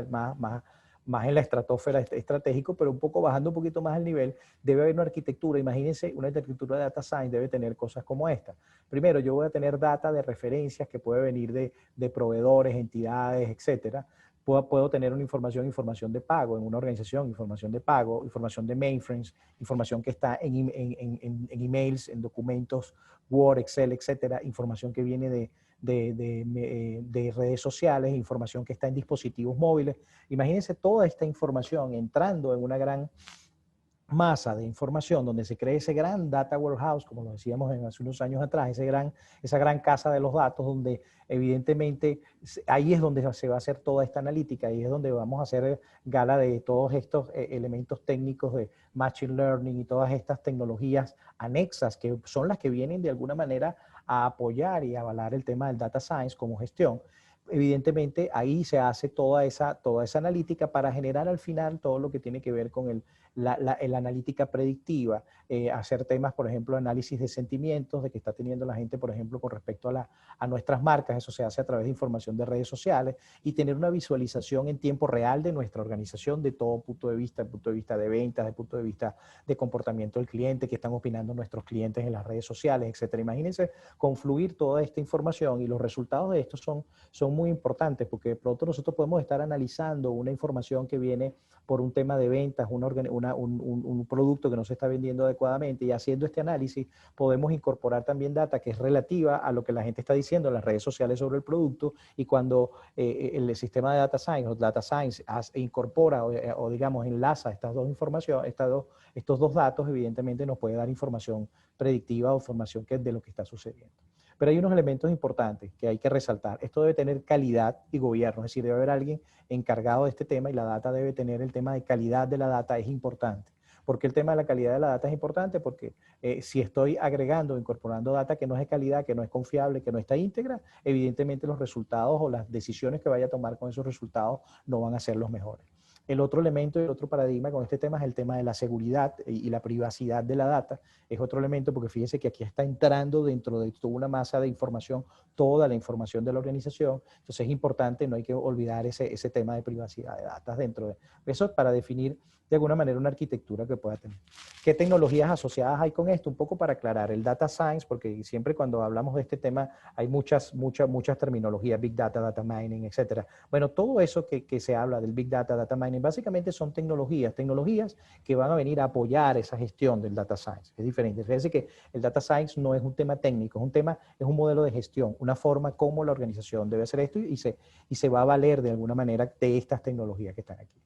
más en la estratosfera estratégico, pero un poco bajando un poquito más el nivel, debe haber una arquitectura. Imagínense, una arquitectura de data science debe tener cosas como esta. Primero, yo voy a tener data de referencias que puede venir de proveedores, entidades, etcétera. Puedo tener una información de pago en una organización, información de pago, información de mainframes, información que está en emails, en documentos, Word, Excel, etcétera, información que viene de redes sociales, información que está en dispositivos móviles. Imagínense toda esta información entrando en una gran masa de información donde se cree ese gran data warehouse, como lo decíamos hace unos años atrás, esa gran casa de los datos donde evidentemente ahí es donde se va a hacer toda esta analítica, ahí es donde vamos a hacer gala de todos estos elementos técnicos de machine learning y todas estas tecnologías anexas que son las que vienen de alguna manera a apoyar y avalar el tema del data science como gestión. Evidentemente ahí se hace toda esa analítica para generar al final todo lo que tiene que ver con la analítica predictiva, hacer temas, por ejemplo, análisis de sentimientos, de que está teniendo la gente, por ejemplo, con respecto a nuestras marcas, eso se hace a través de información de redes sociales, y tener una visualización en tiempo real de nuestra organización de todo punto de vista, del punto de vista de ventas, del punto de vista de comportamiento del cliente, que están opinando nuestros clientes en las redes sociales, etcétera. Imagínense confluir toda esta información y los resultados de esto son muy importantes porque de pronto nosotros podemos estar analizando una información que viene por un tema de ventas, un producto que no se está vendiendo adecuadamente, y haciendo este análisis podemos incorporar también data que es relativa a lo que la gente está diciendo en las redes sociales sobre el producto, y cuando el sistema de data science incorpora o digamos enlaza estas dos informaciones, estos dos datos, evidentemente nos puede dar información predictiva o información de lo que está sucediendo. Pero hay unos elementos importantes que hay que resaltar. Esto debe tener calidad y gobierno, es decir, debe haber alguien encargado de este tema, y la data debe tener el tema de calidad de la data, es importante. ¿Por qué el tema de la calidad de la data es importante? Porque si estoy agregando o incorporando data que no es de calidad, que no es confiable, que no está íntegra, evidentemente los resultados o las decisiones que vaya a tomar con esos resultados no van a ser los mejores. El otro elemento y el otro paradigma con este tema es el tema de la seguridad y la privacidad de la data. Es otro elemento porque fíjense que aquí está entrando dentro de toda una masa de información, toda la información de la organización. Entonces es importante, no hay que olvidar ese tema de privacidad de datos dentro de eso para definir de alguna manera una arquitectura que pueda tener. ¿Qué tecnologías asociadas hay con esto? Un poco para aclarar el data science, porque siempre cuando hablamos de este tema hay muchas terminologías, big data, data mining, etcétera. Bueno, todo eso que se habla del big data, data mining, básicamente son tecnologías que van a venir a apoyar esa gestión del data science. Es diferente. Fíjense que el data science no es un tema técnico, es un modelo de gestión, una forma como la organización debe hacer esto, y se va a valer de alguna manera de estas tecnologías que están aquí.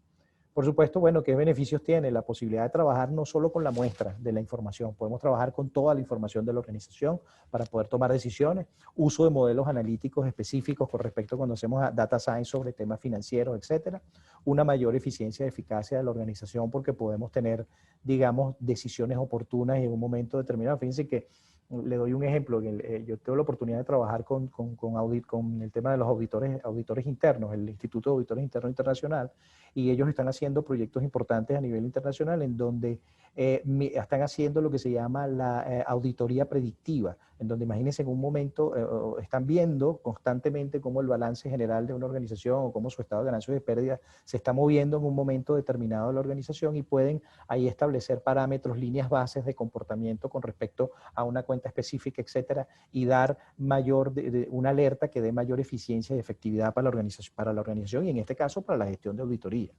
Por supuesto, bueno, ¿qué beneficios tiene? La posibilidad de trabajar no solo con la muestra de la información, podemos trabajar con toda la información de la organización para poder tomar decisiones, uso de modelos analíticos específicos con respecto a cuando hacemos data science sobre temas financieros, etcétera, una mayor eficiencia y eficacia de la organización porque podemos tener, digamos, decisiones oportunas en un momento determinado. Fíjense que le doy un ejemplo. Yo tengo la oportunidad de trabajar con el tema de los auditores internos, el Instituto de Auditores Internos Internacional, y ellos están haciendo proyectos importantes a nivel internacional en donde están haciendo lo que se llama la auditoría predictiva, en donde imagínense en un momento, están viendo constantemente cómo el balance general de una organización o cómo su estado de ganancias y de pérdida se está moviendo en un momento determinado de la organización, y pueden ahí establecer parámetros, líneas bases de comportamiento con respecto a una cuenta específica, etcétera, y dar una alerta que dé mayor eficiencia y efectividad para la organización y en este caso para la gestión de auditoría.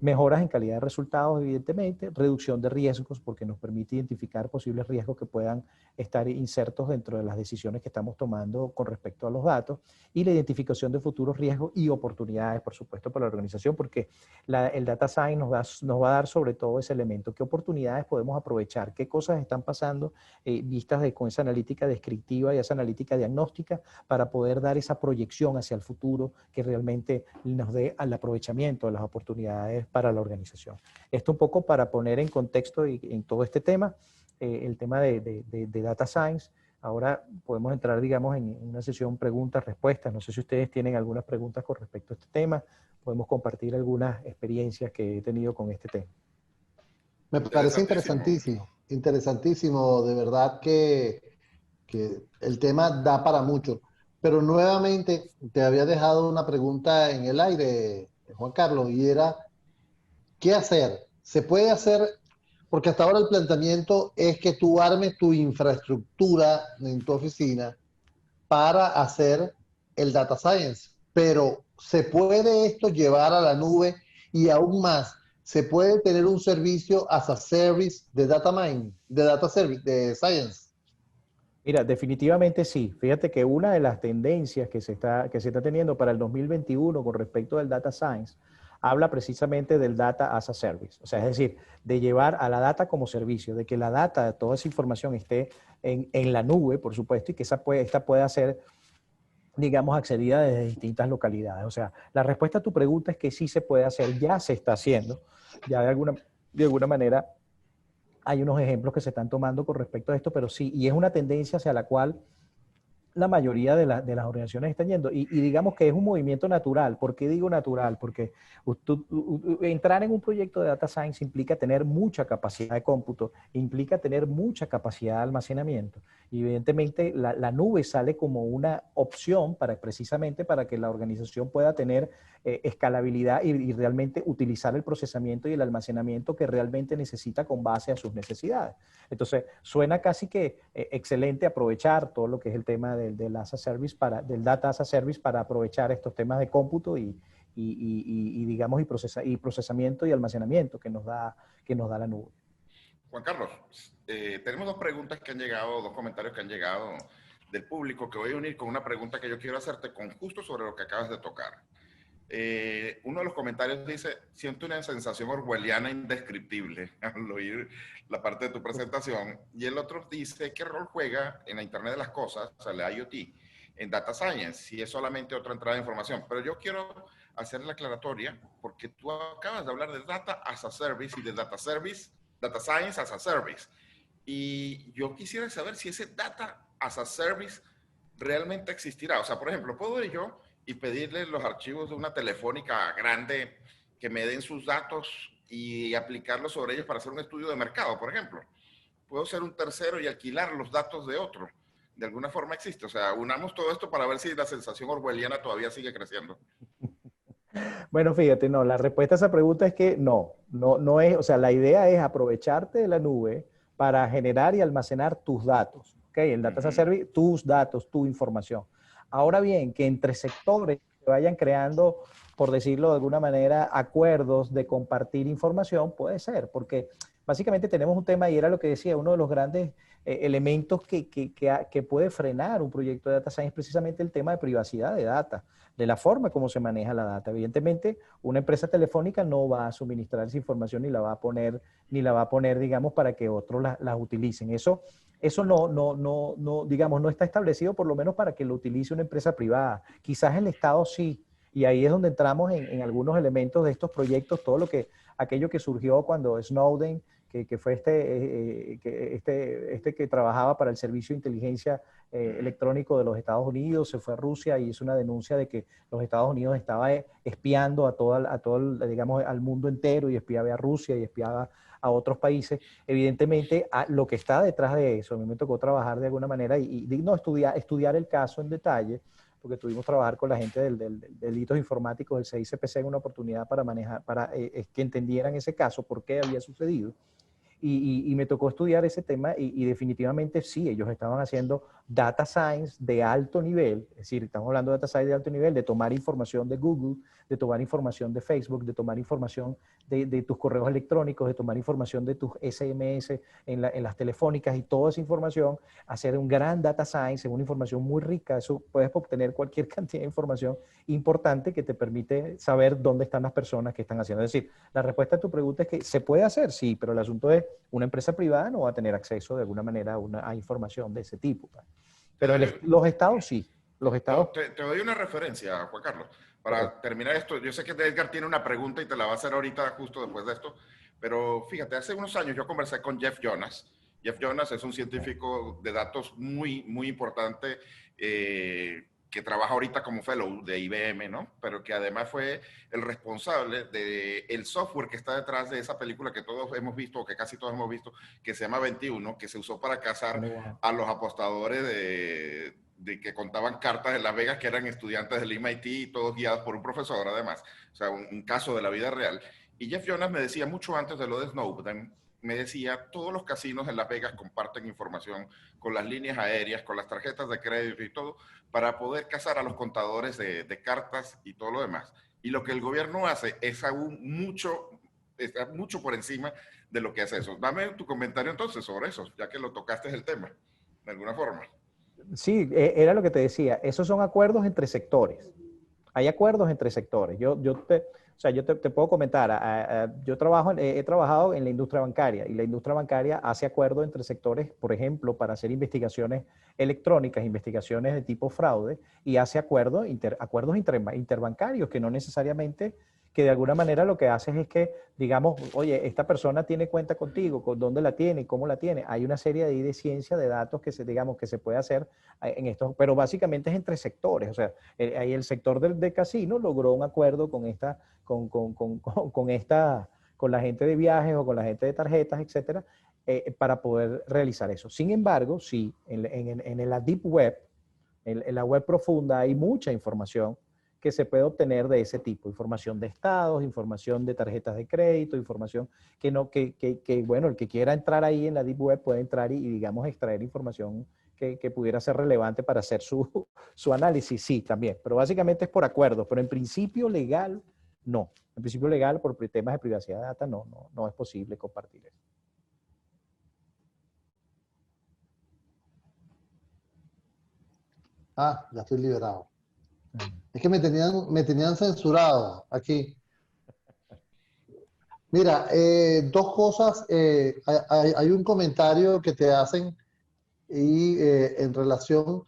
Mejoras en calidad de resultados, evidentemente, reducción de riesgos, porque nos permite identificar posibles riesgos que puedan estar insertos dentro de las decisiones que estamos tomando con respecto a los datos, y la identificación de futuros riesgos y oportunidades, por supuesto, para la organización, porque el data science nos va a dar sobre todo ese elemento, qué oportunidades podemos aprovechar, qué cosas están pasando vistas con esa analítica descriptiva y esa analítica diagnóstica para poder dar esa proyección hacia el futuro que realmente nos dé al aprovechamiento de las oportunidades para la organización. Esto un poco para poner en contexto en todo este tema, el tema de data science. Ahora podemos entrar, digamos, en una sesión preguntas-respuestas. No sé si ustedes tienen algunas preguntas con respecto a este tema. Podemos compartir algunas experiencias que he tenido con este tema. Me parece interesantísimo, de verdad que el tema da para mucho. Pero nuevamente te había dejado una pregunta en el aire, Juan Carlos, y era ¿qué hacer? Se puede hacer, porque hasta ahora el planteamiento es que tú armes tu infraestructura en tu oficina para hacer el data science, pero se puede esto llevar a la nube y aún más, se puede tener un servicio as a service de data mining, de data service, de science. Mira, definitivamente sí. Fíjate que una de las tendencias que se está teniendo para el 2021 con respecto al data science habla precisamente del data as a service. O sea, es decir, de llevar a la data como servicio, de que la data, toda esa información esté en la nube, por supuesto, y que esta pueda ser, digamos, accedida desde distintas localidades. O sea, la respuesta a tu pregunta es que sí se puede hacer, ya se está haciendo, ya de alguna manera hay unos ejemplos que se están tomando con respecto a esto, pero sí, y es una tendencia hacia la cual la mayoría de las organizaciones están yendo. Y digamos que es un movimiento natural. ¿Por qué digo natural? Porque entrar en un proyecto de data science implica tener mucha capacidad de cómputo, implica tener mucha capacidad de almacenamiento. Y evidentemente la nube sale como una opción precisamente para que la organización pueda tener escalabilidad y realmente utilizar el procesamiento y el almacenamiento que realmente necesita con base a sus necesidades. Entonces, suena casi que excelente aprovechar todo lo que es el tema del as a service del data as a service para aprovechar estos temas de cómputo digamos, procesamiento y almacenamiento que nos da la nube. Juan Carlos, tenemos dos preguntas que han llegado, dos comentarios que han llegado del público, que voy a unir con una pregunta que yo quiero hacerte con justo sobre lo que acabas de tocar. Uno de los comentarios dice, siento una sensación orwelliana indescriptible al oír la parte de tu presentación, y el otro dice, ¿qué rol juega en la Internet de las Cosas, o sea, la IoT, en Data Science, si es solamente otra entrada de información? Pero yo quiero hacer la aclaratoria, porque tú acabas de hablar de Data as a Service y de Data Science as a Service, y yo quisiera saber si ese Data as a Service realmente existirá. O sea, por ejemplo, ¿puedo ir yo y pedirle los archivos de una telefónica grande que me den sus datos y aplicarlos sobre ellos para hacer un estudio de mercado, por ejemplo? Puedo ser un tercero y alquilar los datos de otro. De alguna forma existe. O sea, unamos todo esto para ver si la sensación orwelliana todavía sigue creciendo. Bueno, fíjate, no, la respuesta a esa pregunta es que no es, o sea, la idea es aprovecharte de la nube para generar y almacenar tus datos, ¿ok? El Data as a Service, tus datos, tu información. Ahora bien, que entre sectores se vayan creando, por decirlo de alguna manera, acuerdos de compartir información, puede ser, porque básicamente tenemos un tema, y era lo que decía, uno de los grandes elementos que puede frenar un proyecto de data science es precisamente el tema de privacidad de data, de la forma como se maneja la data. Evidentemente, una empresa telefónica no va a suministrar esa información ni la va a poner, digamos, para que otros las utilicen. Eso digamos, no está establecido por lo menos para que lo utilice una empresa privada. Quizás el Estado sí, y ahí es donde entramos en algunos elementos de estos proyectos, aquello que surgió cuando Snowden, que fue este que trabajaba para el Servicio de Inteligencia Electrónico de los Estados Unidos, se fue a Rusia y hizo una denuncia de que los Estados Unidos estaba espiando a todo digamos, al mundo entero, y espiaba a Rusia y espiaba a otros países. Evidentemente, lo que está detrás de eso, a mí me tocó trabajar de alguna manera estudiar el caso en detalle, porque tuvimos que trabajar con la gente del delitos informáticos del CICPC en una oportunidad para que entendieran ese caso, por qué había sucedido. Y me tocó estudiar ese tema y definitivamente sí, ellos estaban haciendo data science de alto nivel, es decir, estamos hablando de data science de alto nivel, de tomar información de Google, de tomar información de Facebook, de tomar información de tus correos electrónicos, de tomar información de tus SMS en las telefónicas y toda esa información, hacer un gran data science, una información muy rica. Eso puedes obtener cualquier cantidad de información importante que te permite saber dónde están las personas que están haciendo. Es decir, la respuesta a tu pregunta es que se puede hacer, sí, pero el asunto es una empresa privada no va a tener acceso de alguna manera a información de ese tipo. Pero los estados sí. Los estados... Te doy una referencia, Juan Carlos, para terminar esto. Yo sé que Edgar tiene una pregunta y te la va a hacer ahorita justo después de esto, pero fíjate, hace unos años yo conversé con Jeff Jonas. Jeff Jonas es un científico de datos muy, muy importante, que trabaja ahorita como fellow de IBM, ¿no? Pero que además fue el responsable del software que está detrás de esa película que todos hemos visto, o que casi todos hemos visto, que se llama 21, que se usó para cazar a los apostadores de que contaban cartas en Las Vegas, que eran estudiantes del MIT, todos guiados por un profesor además. O sea, un caso de la vida real. Y Jeff Jonas me decía mucho antes de lo de Snowden, me decía, todos los casinos en Las Vegas comparten información con las líneas aéreas, con las tarjetas de crédito y todo, para poder cazar a los contadores de cartas y todo lo demás. Y lo que el gobierno hace es aún mucho, está mucho por encima de lo que hace eso. Dame tu comentario entonces sobre eso, ya que lo tocaste el tema, de alguna forma. Sí, era lo que te decía. Esos son acuerdos entre sectores. Hay acuerdos entre sectores. Te puedo comentar, yo he trabajado en la industria bancaria y la industria bancaria hace acuerdos entre sectores, por ejemplo, para hacer investigaciones electrónicas, investigaciones de tipo fraude, y hace acuerdos interbancarios que no necesariamente, que de alguna manera lo que haces es que, digamos, oye, esta persona tiene cuenta contigo, ¿con dónde la tiene? ¿Cómo la tiene? Hay una serie de ciencia de datos que digamos, que se puede hacer en estos, pero básicamente es entre sectores. O sea, ahí el sector del casino logró un acuerdo con la gente de viajes o con la gente de tarjetas, etcétera, para poder realizar eso. Sin embargo, sí, en la deep web, en la web profunda, hay mucha información que se puede obtener de ese tipo, información de estados, información de tarjetas de crédito, información bueno, el que quiera entrar ahí en la deep web puede entrar y digamos, extraer información que pudiera ser relevante para hacer su análisis, sí, también, pero básicamente es por acuerdo, pero en principio legal, no. En principio legal, por temas de privacidad de data, no es posible compartir eso. Ah, ya estoy liberado. Es que me tenían censurado aquí. Mira, dos cosas. Hay un comentario que te hacen y en relación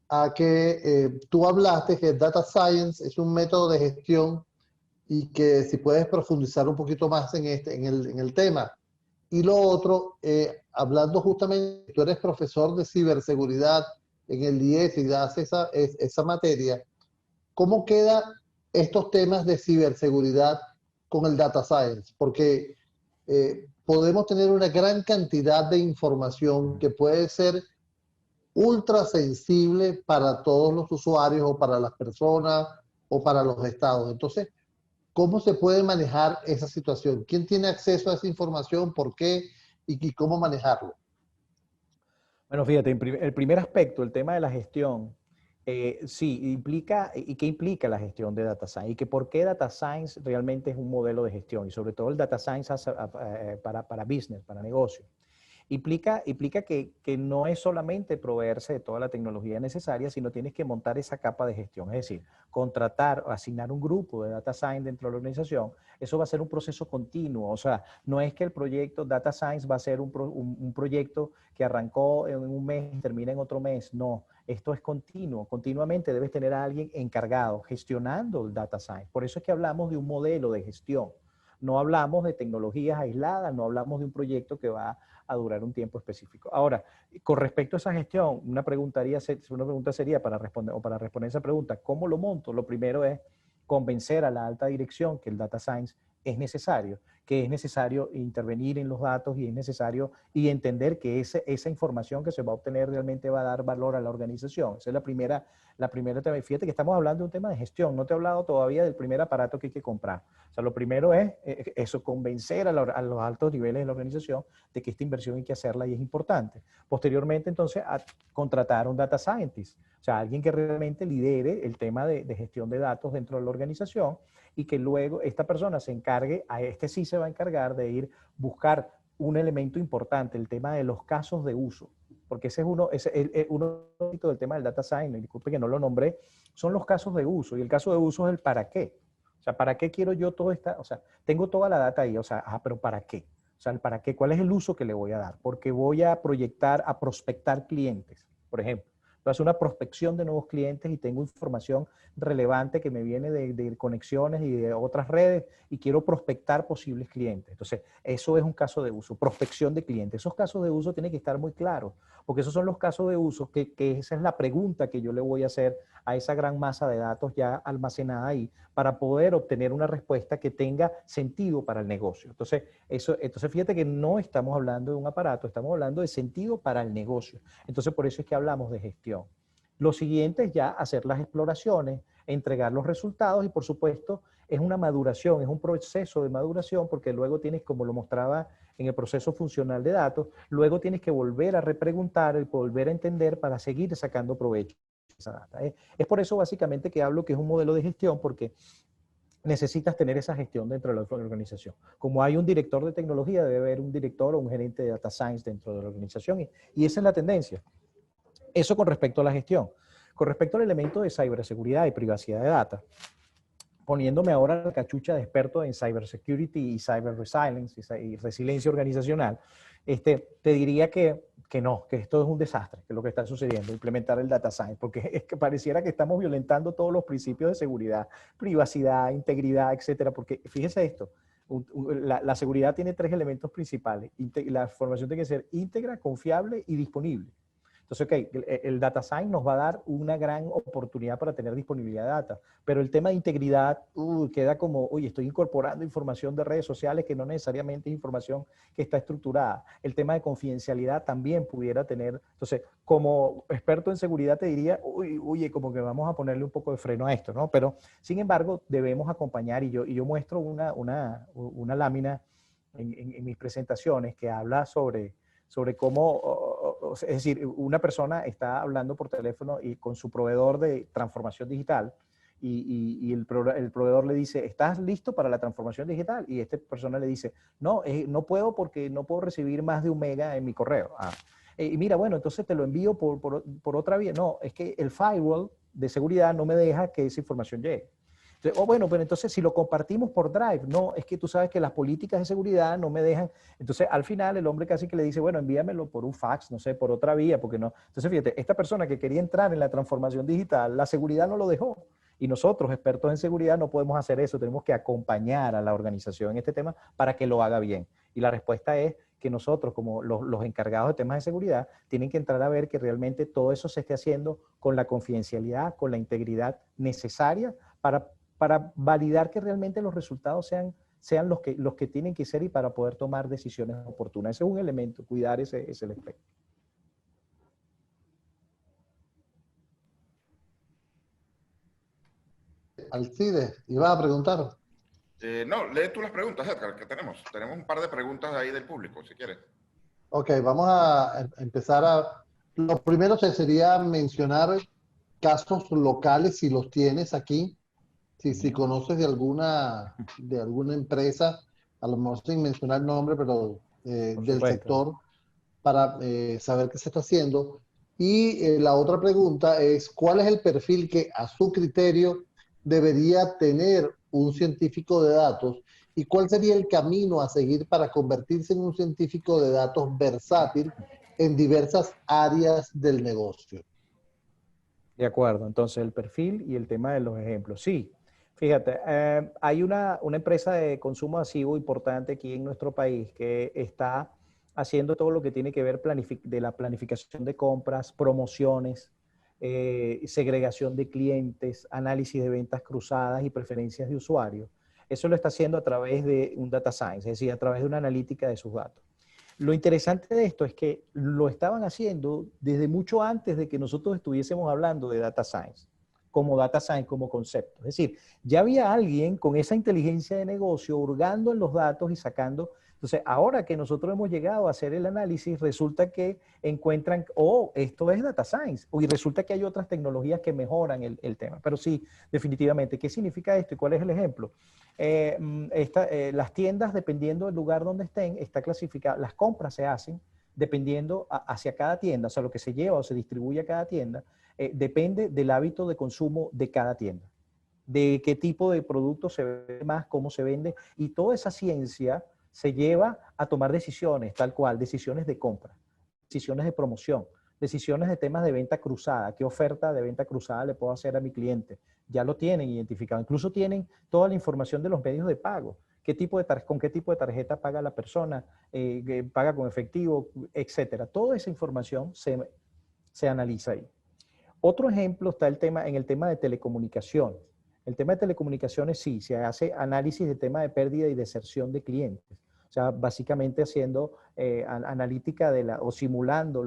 a que tú hablaste que Data Science es un método de gestión y que si puedes profundizar un poquito más en el tema. Y lo otro, hablando justamente, tú eres profesor de ciberseguridad en el IES y das esa materia. ¿Cómo quedan estos temas de ciberseguridad con el data science? Porque podemos tener una gran cantidad de información que puede ser ultra sensible para todos los usuarios o para las personas o para los estados. Entonces, ¿cómo se puede manejar esa situación? ¿Quién tiene acceso a esa información? ¿Por qué? ¿Y cómo manejarlo? Bueno, fíjate, el primer aspecto, el tema de la gestión, sí, implica, ¿y qué implica la gestión de Data Science? Y que por qué Data Science realmente es un modelo de gestión, y sobre todo el Data Science para business, para negocio. Implica que no es solamente proveerse de toda la tecnología necesaria, sino tienes que montar esa capa de gestión. Es decir, contratar o asignar un grupo de data science dentro de la organización, eso va a ser un proceso continuo. O sea, no es que el proyecto data science va a ser un proyecto que arrancó en un mes y termina en otro mes. No, esto es continuo. Continuamente debes tener a alguien encargado, gestionando el data science. Por eso es que hablamos de un modelo de gestión. No hablamos de tecnologías aisladas, no hablamos de un proyecto que va a durar un tiempo específico. Ahora, con respecto a esa gestión, una pregunta sería para responder esa pregunta, ¿cómo lo monto? Lo primero es convencer a la alta dirección que el data science es necesario, que es necesario intervenir en los datos y es necesario y entender que esa información que se va a obtener realmente va a dar valor a la organización. Esa es la primera tema. Fíjate que estamos hablando de un tema de gestión, no te he hablado todavía del primer aparato que hay que comprar. O sea, lo primero es eso, convencer a los altos niveles de la organización de que esta inversión hay que hacerla y es importante. Posteriormente, entonces, a contratar a un data scientist, o sea, alguien que realmente lidere el tema de gestión de datos dentro de la organización y que luego esta persona se encargue, a este sí se va a encargar de ir buscar un elemento importante, el tema de los casos de uso, porque ese es uno del tema del data science, disculpe que no lo nombré, son los casos de uso, y el caso de uso es el para qué. O sea, ¿para qué quiero yo todo esta? O sea, tengo toda la data ahí, o sea, pero ¿para qué? O sea, el para qué, ¿cuál es el uso que le voy a dar? Porque voy a prospectar clientes, por ejemplo. Voy a hacer una prospección de nuevos clientes y tengo información relevante que me viene de conexiones y de otras redes y quiero prospectar posibles clientes. Entonces, eso es un caso de uso, prospección de clientes. Esos casos de uso tienen que estar muy claros, porque esos son los casos de uso que esa es la pregunta que yo le voy a hacer a esa gran masa de datos ya almacenada ahí para poder obtener una respuesta que tenga sentido para el negocio. Entonces fíjate que no estamos hablando de un aparato, estamos hablando de sentido para el negocio. Entonces, por eso es que hablamos de gestión. Lo siguiente es ya hacer las exploraciones, entregar los resultados y, por supuesto, es una maduración, es un proceso de maduración porque luego tienes, como lo mostraba en el proceso funcional de datos, luego tienes que volver a repreguntar y volver a entender para seguir sacando provecho de esa data. Es por eso básicamente que hablo que es un modelo de gestión porque necesitas tener esa gestión dentro de la organización. Como hay un director de tecnología, debe haber un director o un gerente de data science dentro de la organización y esa es la tendencia. Eso con respecto a la gestión. Con respecto al elemento de ciberseguridad y privacidad de data, poniéndome ahora la cachucha de experto en cybersecurity y cyber resilience y resiliencia organizacional, te diría que no, que esto es un desastre, que es lo que está sucediendo, implementar el data science, porque es que pareciera que estamos violentando todos los principios de seguridad, privacidad, integridad, etcétera, porque fíjese esto, la seguridad tiene 3 elementos principales, la información tiene que ser íntegra, confiable y disponible. Entonces, ok, el data science nos va a dar una gran oportunidad para tener disponibilidad de data, pero el tema de integridad queda como, oye, estoy incorporando información de redes sociales que no necesariamente es información que está estructurada. El tema de confidencialidad también pudiera tener, entonces, como experto en seguridad te diría, oye, como que vamos a ponerle un poco de freno a esto, ¿no? Pero, sin embargo, debemos acompañar y yo muestro una lámina en mis presentaciones que habla sobre cómo, es decir, una persona está hablando por teléfono y con su proveedor de transformación digital y el proveedor le dice, ¿estás listo para la transformación digital? Y esta persona le dice, no, no puedo porque no puedo recibir más de 1 mega en mi correo. Y mira, bueno, entonces te lo envío por otra vía. No, es que el firewall de seguridad no me deja que esa información llegue. Entonces, bueno, pero entonces si lo compartimos por Drive, no, es que tú sabes que las políticas de seguridad no me dejan. Entonces, al final, el hombre casi que le dice, bueno, envíamelo por un fax, no sé, por otra vía, porque no. Entonces, fíjate, esta persona que quería entrar en la transformación digital, la seguridad no lo dejó. Y nosotros, expertos en seguridad, no podemos hacer eso. Tenemos que acompañar a la organización en este tema para que lo haga bien. Y la respuesta es que nosotros, como los encargados de temas de seguridad, tienen que entrar a ver que realmente todo eso se esté haciendo con la confidencialidad, con la integridad necesaria para validar que realmente los resultados sean los que tienen que ser y para poder tomar decisiones oportunas. Ese es un elemento, cuidar ese aspecto. Alcides, ibas a preguntar. No, lee tú las preguntas, Edgar, que tenemos. Tenemos un par de preguntas ahí del público, si quieres. Ok, vamos a empezar a... Lo primero sería mencionar casos locales, si los tienes aquí, si conoces de alguna empresa, a lo mejor sin mencionar el nombre, pero Por del supuesto. sector, para saber qué se está haciendo. Y la otra pregunta es, ¿cuál es el perfil que a su criterio debería tener un científico de datos? ¿Y cuál sería el camino a seguir para convertirse en un científico de datos versátil en diversas áreas del negocio? De acuerdo, entonces el perfil y el tema de los ejemplos. Sí, fíjate, hay una empresa de consumo masivo importante aquí en nuestro país que está haciendo todo lo que tiene que ver de la planificación de compras, promociones, segregación de clientes, análisis de ventas cruzadas y preferencias de usuarios. Eso lo está haciendo a través de un data science, es decir, a través de una analítica de sus datos. Lo interesante de esto es que lo estaban haciendo desde mucho antes de que nosotros estuviésemos hablando de data science como concepto. Es decir, ya había alguien con esa inteligencia de negocio hurgando en los datos y sacando. Entonces, ahora que nosotros hemos llegado a hacer el análisis, resulta que encuentran, esto es data science, y resulta que hay otras tecnologías que mejoran el tema. Pero sí, definitivamente, ¿qué significa esto y cuál es el ejemplo? Las tiendas, dependiendo del lugar donde estén, está clasificada. Las compras se hacen dependiendo hacia cada tienda, o sea, lo que se lleva o se distribuye a cada tienda, depende del hábito de consumo de cada tienda, de qué tipo de producto se vende más, cómo se vende, y toda esa ciencia se lleva a tomar decisiones, tal cual, decisiones de compra, decisiones de promoción, decisiones de temas de venta cruzada, qué oferta de venta cruzada le puedo hacer a mi cliente. Ya lo tienen identificado, incluso tienen toda la información de los medios de pago, con qué tipo de tarjeta paga la persona, paga con efectivo, etcétera. Toda esa información se analiza ahí. Otro ejemplo está en el tema de telecomunicaciones. El tema de telecomunicaciones sí, se hace análisis de tema de pérdida y deserción de clientes. O sea, básicamente haciendo analítica o simulando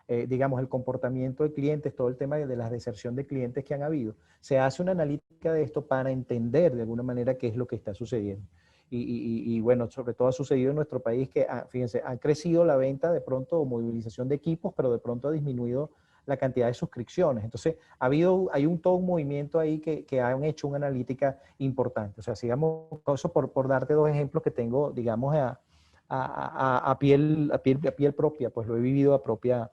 digamos, el comportamiento de clientes, todo el tema de la deserción de clientes que han habido. Se hace una analítica de esto para entender de alguna manera qué es lo que está sucediendo. Y bueno, sobre todo ha sucedido en nuestro país que, fíjense, ha crecido la venta de pronto o movilización de equipos, pero de pronto ha disminuido la cantidad de suscripciones. Entonces, hay todo un movimiento ahí que han hecho una analítica importante. O sea, sigamos con eso por darte dos ejemplos que tengo, digamos, a piel propia, pues lo he vivido a propia.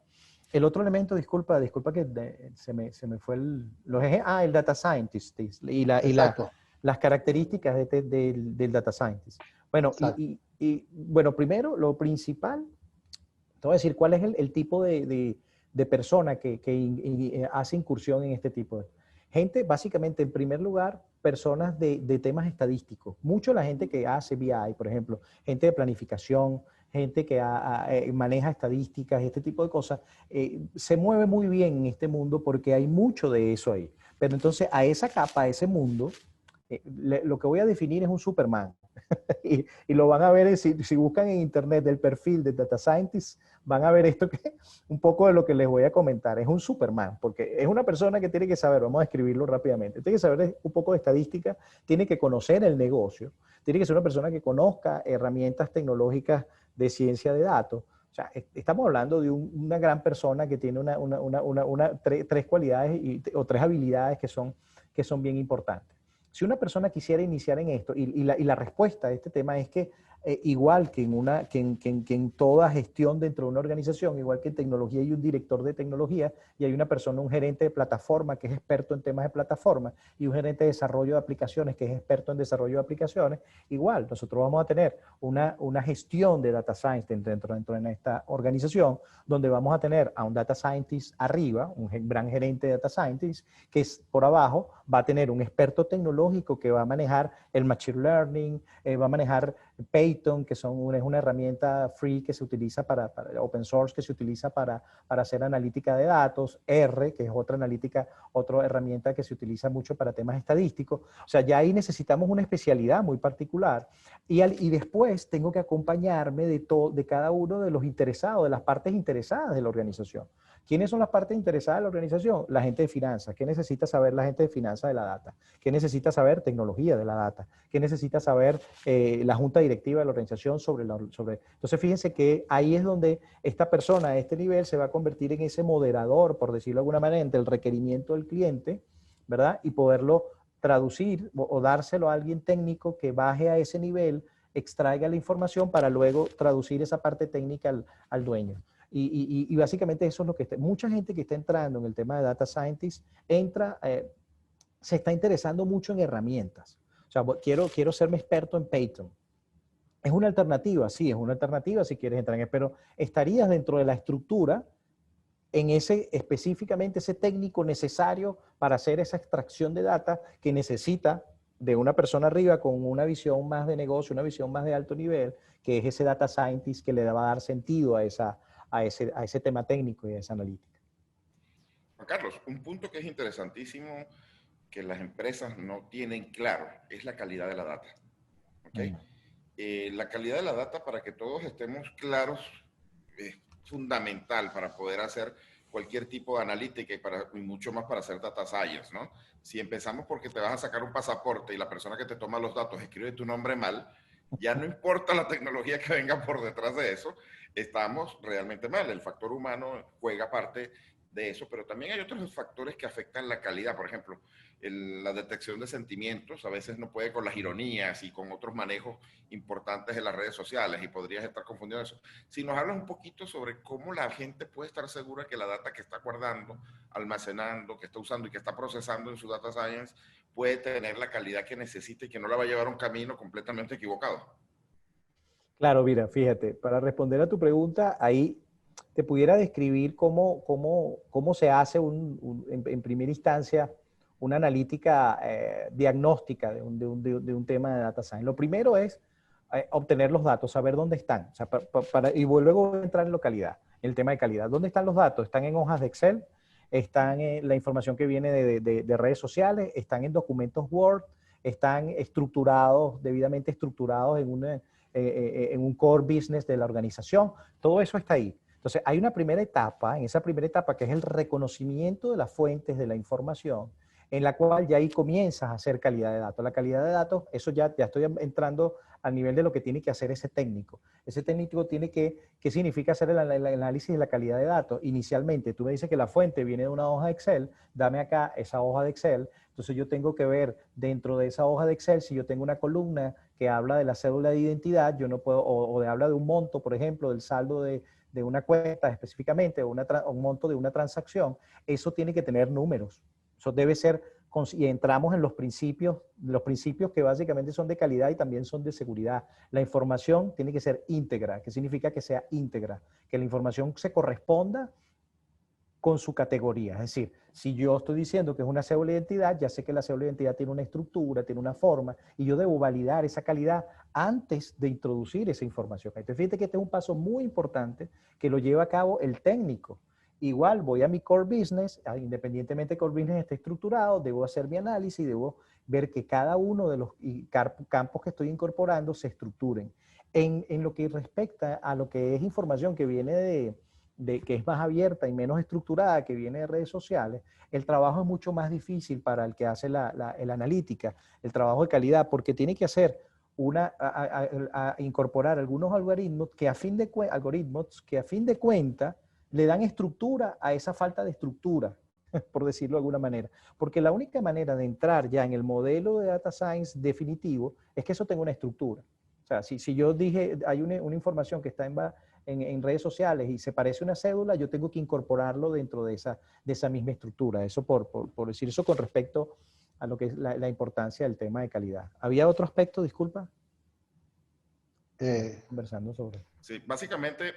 El otro elemento, disculpa que se me fue el data scientist Exacto, las características del data scientist. Bueno, exacto. bueno, primero, lo principal, te voy a decir cuál es el tipo de persona que hace incursión en este tipo de gente, básicamente, en primer lugar, personas de temas estadísticos. Mucho la gente que hace BI, por ejemplo, gente de planificación, gente que maneja estadísticas, este tipo de cosas, se mueve muy bien en este mundo porque hay mucho de eso ahí. Pero entonces a esa capa, a ese mundo, lo que voy a definir es un Superman. y lo van a ver, si buscan en internet el perfil de Data Scientist, van a ver esto un poco de lo que les voy a comentar. Es un Superman, porque es una persona que tiene que saber, vamos a escribirlo rápidamente, tiene que saber un poco de estadística, tiene que conocer el negocio, tiene que ser una persona que conozca herramientas tecnológicas de ciencia de datos. O sea, estamos hablando de una gran persona que tiene tres cualidades o tres habilidades que son bien importantes. Si una persona quisiera iniciar en esto, y la respuesta a este tema es que igual que en toda gestión dentro de una organización, igual que en tecnología hay un director de tecnología y hay una persona, un gerente de plataforma que es experto en temas de plataforma y un gerente de desarrollo de aplicaciones que es experto en desarrollo de aplicaciones, igual nosotros vamos a tener una gestión de data science dentro de esta organización donde vamos a tener a un data scientist arriba, un gran gerente de data scientist, que es por abajo va a tener un experto tecnológico que va a manejar el machine learning, va a manejar Python, que es una herramienta free que se utiliza para open source, que se utiliza para hacer analítica de datos, R, que es otra herramienta que se utiliza mucho para temas estadísticos. O sea, ya ahí necesitamos una especialidad muy particular y después tengo que acompañarme de cada uno de los interesados, de las partes interesadas de la organización. ¿Quiénes son las partes interesadas de la organización? La gente de finanzas. ¿Qué necesita saber la gente de finanzas de la data? ¿Qué necesita saber tecnología de la data? ¿Qué necesita saber la junta directiva de la organización sobre? Entonces, fíjense que ahí es donde esta persona a este nivel se va a convertir en ese moderador, por decirlo de alguna manera, entre el requerimiento del cliente, ¿verdad? Y poderlo traducir o dárselo a alguien técnico que baje a ese nivel, extraiga la información para luego traducir esa parte técnica al dueño. Y básicamente eso es lo que mucha gente que está entrando en el tema de data scientist se está interesando mucho en herramientas. O sea, quiero serme experto en Python. Es una alternativa, sí, es una alternativa si quieres entrar en eso, pero estarías dentro de la estructura en específicamente ese técnico necesario para hacer esa extracción de data que necesita de una persona arriba con una visión más de negocio, una visión más de alto nivel, que es ese data scientist que le va a dar sentido a ese tema técnico y a esa analítica. Juan Carlos, un punto que es interesantísimo que las empresas no tienen claro es la calidad de la data. ¿Okay? La calidad de la data, para que todos estemos claros, es fundamental para poder hacer cualquier tipo de analítica y mucho más para hacer data science, ¿no? Si empezamos porque te vas a sacar un pasaporte y la persona que te toma los datos escribe tu nombre mal, ya no importa la tecnología que venga por detrás de eso, estamos realmente mal. El factor humano juega parte de eso, pero también hay otros factores que afectan la calidad. Por ejemplo, la detección de sentimientos a veces no puede con las ironías y con otros manejos importantes de las redes sociales y podrías estar confundiendo eso. Si nos hablas un poquito sobre cómo la gente puede estar segura que la data que está guardando, almacenando, que está usando y que está procesando en su data science puede tener la calidad que necesita y que no la va a llevar a un camino completamente equivocado. Claro, mira, fíjate, para responder a tu pregunta, ahí te pudiera describir cómo se hace en primera instancia una analítica diagnóstica de un tema de data science. Lo primero es obtener los datos, saber dónde están. O sea, y luego entrar en localidad, en el tema de calidad. ¿Dónde están los datos? ¿Están en hojas de Excel? ¿Están en la información que viene de redes sociales? ¿Están en documentos Word? ¿Están estructurados, debidamente estructurados en un core business de la organización? Todo eso está ahí. Entonces, hay una primera etapa, en esa primera etapa que es el reconocimiento de las fuentes de la información, en la cual ya ahí comienzas a hacer calidad de datos. La calidad de datos, eso ya estoy entrando al nivel de lo que tiene que hacer ese técnico. Ese técnico tiene ¿qué significa hacer el análisis de la calidad de datos? Inicialmente, tú me dices que la fuente viene de una hoja de Excel, dame acá esa hoja de Excel, entonces yo tengo que ver dentro de esa hoja de Excel, si yo tengo una columna que habla de la cédula de identidad, yo no puedo, habla de un monto, por ejemplo, del saldo de una cuenta específicamente, o un monto de una transacción, eso tiene que tener números. Eso debe ser, y entramos en los principios que básicamente son de calidad y también son de seguridad. La información tiene que ser íntegra. ¿Qué significa que sea íntegra? Que la información se corresponda con su categoría. Es decir, si yo estoy diciendo que es una cédula de identidad, ya sé que la cédula de identidad tiene una estructura, tiene una forma, y yo debo validar esa calidad antes de introducir esa información. Entonces, fíjate que este es un paso muy importante que lo lleva a cabo el técnico. Igual voy a mi core business, independientemente de que core business esté estructurado, debo hacer mi análisis, debo ver que cada uno de los campos que estoy incorporando se estructuren. En lo que respecta a lo que es información que viene que es más abierta y menos estructurada, que viene de redes sociales, el trabajo es mucho más difícil para el que hace la analítica, el trabajo de calidad, porque tiene que hacer incorporar algunos algoritmos que a fin de cuentas le dan estructura a esa falta de estructura, por decirlo de alguna manera. Porque la única manera de entrar ya en el modelo de data science definitivo es que eso tenga una estructura. O sea, si yo dije, hay una información que está en redes sociales y se parece a una cédula, yo tengo que incorporarlo dentro de esa misma estructura. Eso por decir eso con respecto a lo que es la importancia del tema de calidad. ¿Había otro aspecto, disculpa? Conversando sobre. Sí, básicamente,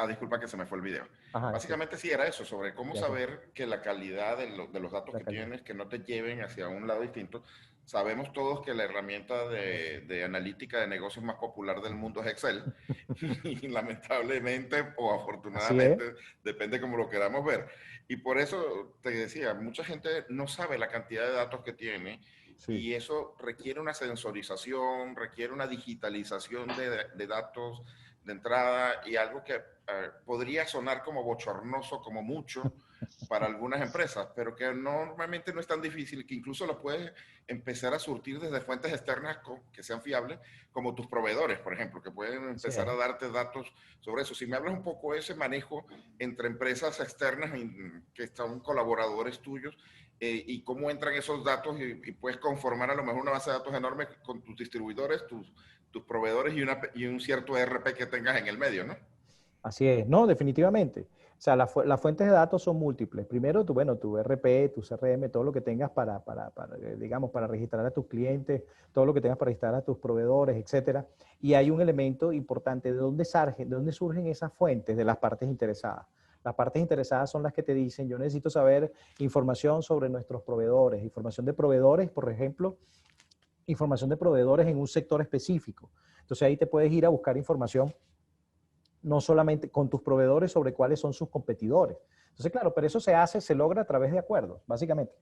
disculpa que se me fue el video. Ajá, Básicamente sí era eso, sobre cómo saber que la calidad de los datos que tienes, que no te lleven hacia un lado distinto. Sabemos todos que la herramienta de analítica de negocios más popular del mundo es Excel. Y lamentablemente o afortunadamente, depende como lo queramos ver. Y por eso te decía, mucha gente no sabe la cantidad de datos que tiene. Sí. Y eso requiere una sensorización, requiere una digitalización de datos de entrada y algo que podría sonar como bochornoso, como mucho para algunas empresas, pero que normalmente no es tan difícil, que incluso lo puedes empezar a surtir desde fuentes externas que sean fiables, como tus proveedores, por ejemplo, que pueden empezar a darte datos sobre eso. Si me hablas un poco de ese manejo entre empresas externas que son colaboradores tuyos, y cómo entran esos datos y puedes conformar a lo mejor una base de datos enorme con tus distribuidores, tus proveedores y un cierto ERP que tengas en el medio, ¿no? Así es, no, definitivamente. O sea, las fuentes de datos son múltiples. Primero, tu ERP, tu CRM, todo lo que tengas digamos, para registrar a tus clientes, todo lo que tengas para registrar a tus proveedores, etcétera. Y hay un elemento importante, ¿de dónde surgen esas fuentes? De las partes interesadas. Las partes interesadas son las que te dicen, yo necesito saber información sobre nuestros proveedores, información de proveedores, por ejemplo, información de proveedores en un sector específico. Entonces ahí te puedes ir a buscar información no solamente con tus proveedores sobre cuáles son sus competidores. Entonces, claro, pero eso se logra a través de acuerdos, básicamente.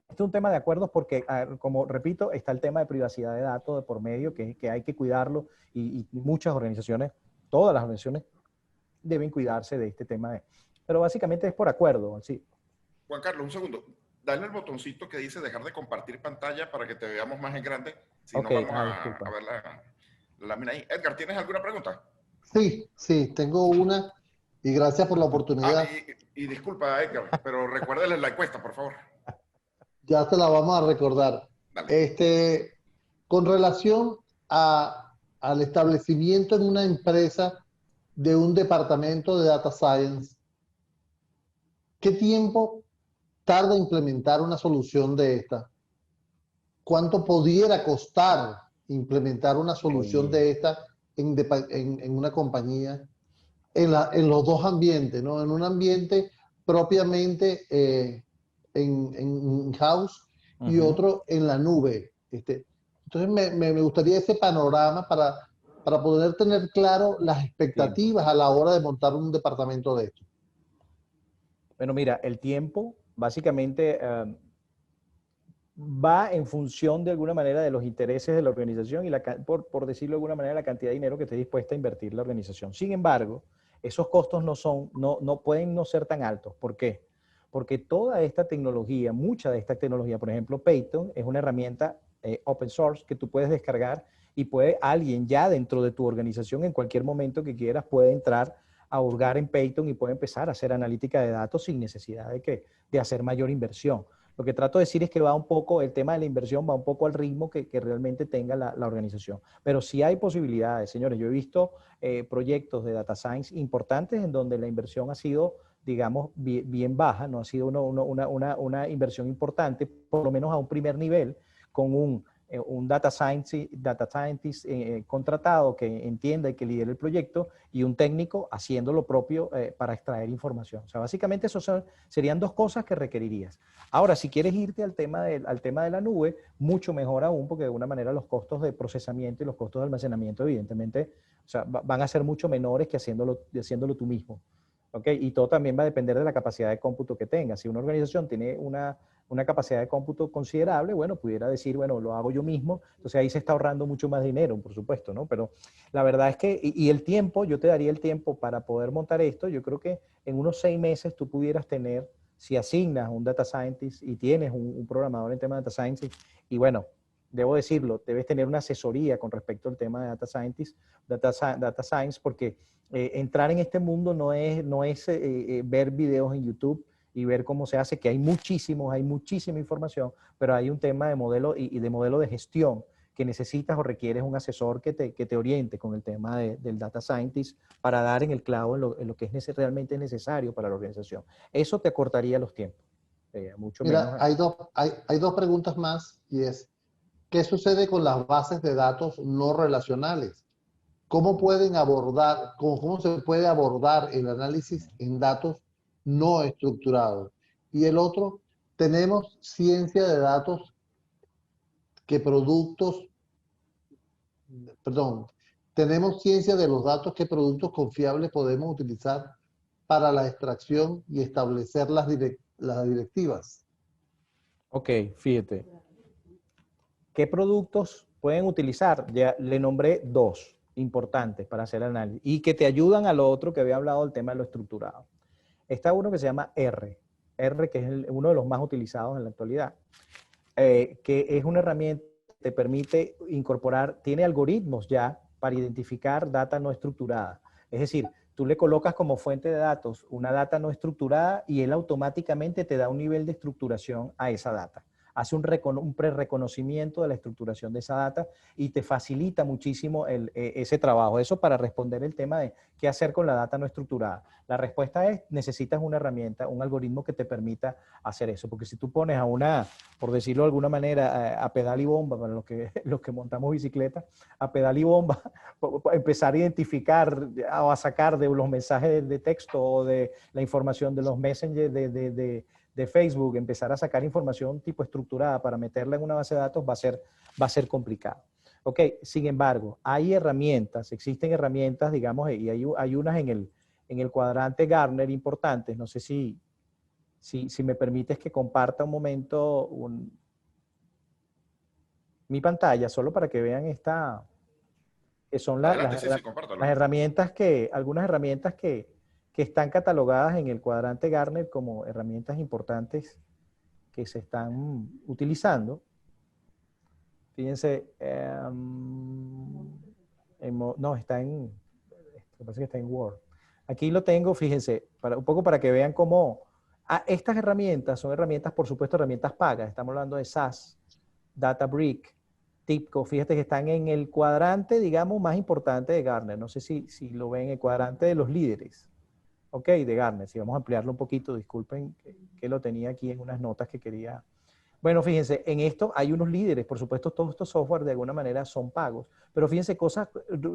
Este es un tema de acuerdos porque, como repito, está el tema de privacidad de datos de por medio, que hay que cuidarlo y muchas organizaciones, todas las organizaciones, deben cuidarse de este tema. Pero básicamente es por acuerdo, sí. Juan Carlos, un segundo. Dale el botoncito que dice dejar de compartir pantalla para que te veamos más en grande. Si no, vamos a ver la lámina ahí. Edgar, ¿tienes alguna pregunta? Sí, tengo una y gracias por la oportunidad. Y disculpa, Edgar, pero recuérdale la encuesta, por favor. Ya te la vamos a recordar. Dale. Con relación al establecimiento en una empresa de un departamento de Data Science, ¿qué tiempo tarda implementar una solución de esta? ¿Cuánto pudiera costar implementar una solución de esta en una compañía? En los dos ambientes, ¿no? En un ambiente propiamente en house y otro en la nube. Entonces me gustaría ese panorama para poder tener claro las expectativas a la hora de montar un departamento de esto. Bueno, mira, el tiempo básicamente va en función de alguna manera de los intereses de la organización y por decirlo de alguna manera, la cantidad de dinero que esté dispuesta a invertir la organización. Sin embargo, esos costos no pueden no ser tan altos. ¿Por qué? Porque toda esta tecnología, mucha de esta tecnología, por ejemplo, Python es una herramienta open source que tú puedes descargar y puede alguien ya dentro de tu organización en cualquier momento que quieras puede entrar a hurgar en Python y puede empezar a hacer analítica de datos sin necesidad de hacer mayor inversión. Lo que trato de decir es que va un poco, el tema de la inversión va un poco al ritmo que realmente tenga la organización. Pero sí hay posibilidades, señores. Yo he visto proyectos de data science importantes en donde la inversión ha sido, digamos, bien baja, no ha sido una inversión importante, por lo menos a un primer nivel, con un data scientist contratado que entienda y que lidere el proyecto y un técnico haciendo lo propio para extraer información. O sea, básicamente eso serían dos cosas que requerirías. Ahora, si quieres irte al tema de la nube, mucho mejor aún, porque de alguna manera los costos de procesamiento y los costos de almacenamiento, evidentemente, o sea, van a ser mucho menores que haciéndolo tú mismo. ¿Okay? Y todo también va a depender de la capacidad de cómputo que tenga. Si una organización tiene una capacidad de cómputo considerable, bueno, pudiera decir, bueno, lo hago yo mismo, entonces ahí se está ahorrando mucho más dinero, por supuesto, ¿no? Pero la verdad es que, y el tiempo, yo te daría el tiempo para poder montar esto, yo creo que en unos 6 meses tú pudieras tener, si asignas un data scientist y tienes un programador en tema de data science, y bueno, debo decirlo, debes tener una asesoría con respecto al tema de data scientist, data science, porque entrar en este mundo no es ver videos en YouTube y ver cómo se hace, que hay muchísima información, pero hay un tema de modelo y de modelo de gestión que necesitas o requieres un asesor que te oriente con el tema del data scientist para dar en el clavo en lo que es realmente necesario para la organización. Eso te acortaría los tiempos, mucho Mira, menos. hay dos preguntas más y es, ¿qué sucede con las bases de datos no relacionales? ¿Cómo pueden abordar, cómo se puede abordar el análisis en datos no estructurados? Y el otro, tenemos ciencia de datos que productos, perdón, tenemos ciencia de los datos que productos confiables podemos utilizar para la extracción y establecer las directivas. Ok, fíjate. ¿Qué productos pueden utilizar? Ya le nombré dos importantes para hacer análisis y que te ayudan a lo otro que había hablado del tema de lo estructurado. Está uno que se llama R que es uno de los más utilizados en la actualidad, que es una herramienta que te permite incorporar, tiene algoritmos ya para identificar data no estructurada. Es decir, tú le colocas como fuente de datos una data no estructurada y él automáticamente te da un nivel de estructuración a esa data. Hace un pre-reconocimiento de la estructuración de esa data y te facilita muchísimo ese trabajo. Eso para responder el tema de qué hacer con la data no estructurada. La respuesta es, necesitas una herramienta, un algoritmo que te permita hacer eso. Porque si tú pones por decirlo de alguna manera, a pedal y bomba, para los que montamos bicicleta, a pedal y bomba, empezar a identificar o a sacar de los mensajes de texto o de la información de los messengers de Facebook, empezar a sacar información tipo estructurada para meterla en una base de datos va a ser complicado. Ok, sin embargo, hay herramientas, existen herramientas, digamos, y hay unas en el cuadrante Gartner importantes. No sé si me permites que comparta un momento mi pantalla, solo para que vean que son Adelante, sí, sí, las compártalo. herramientas algunas herramientas que están catalogadas en el cuadrante Gartner como herramientas importantes que se están utilizando. Fíjense, no, me parece que está en Word. Aquí lo tengo, fíjense, un poco para que vean cómo estas herramientas son herramientas, por supuesto, herramientas pagas. Estamos hablando de SAS, Databricks, TIBCO. Fíjate que están en el cuadrante, digamos, más importante de Gartner. No sé si lo ven, el cuadrante de los líderes. Ok, de Gartner. Si vamos a ampliarlo un poquito, disculpen que lo tenía aquí en unas notas que quería. Bueno, fíjense, en esto hay unos líderes. Por supuesto, todos estos software de alguna manera son pagos. Pero fíjense,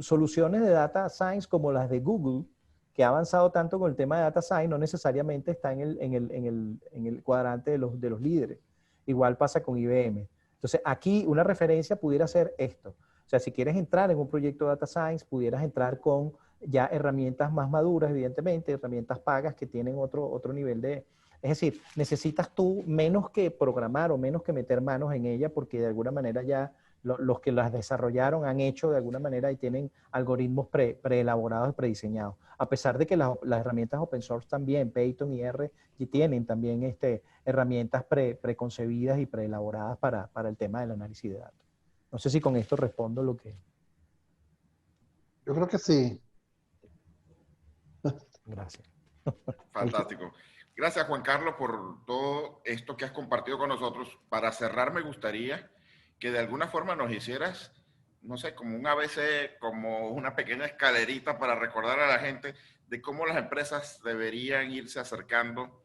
soluciones de data science como las de Google, que ha avanzado tanto con el tema de data science, no necesariamente está en el cuadrante de los líderes. Igual pasa con IBM. Entonces, aquí una referencia pudiera ser esto. O sea, si quieres entrar en un proyecto de data science, pudieras entrar con ya herramientas más maduras, evidentemente, herramientas pagas que tienen otro nivel de... Es decir, necesitas tú menos que programar o menos que meter manos en ella porque de alguna manera ya los que las desarrollaron han hecho de alguna manera y tienen algoritmos preelaborados y prediseñados. A pesar de que las herramientas open source también, Python y R, y tienen también herramientas preconcebidas y preelaboradas para el tema del análisis de datos. No sé si con esto respondo lo que... Yo creo que sí. Gracias. Fantástico. Gracias, Juan Carlos, por todo esto que has compartido con nosotros. Para cerrar, me gustaría que de alguna forma nos hicieras, no sé, como un ABC, como una pequeña escalerita para recordar a la gente de cómo las empresas deberían irse acercando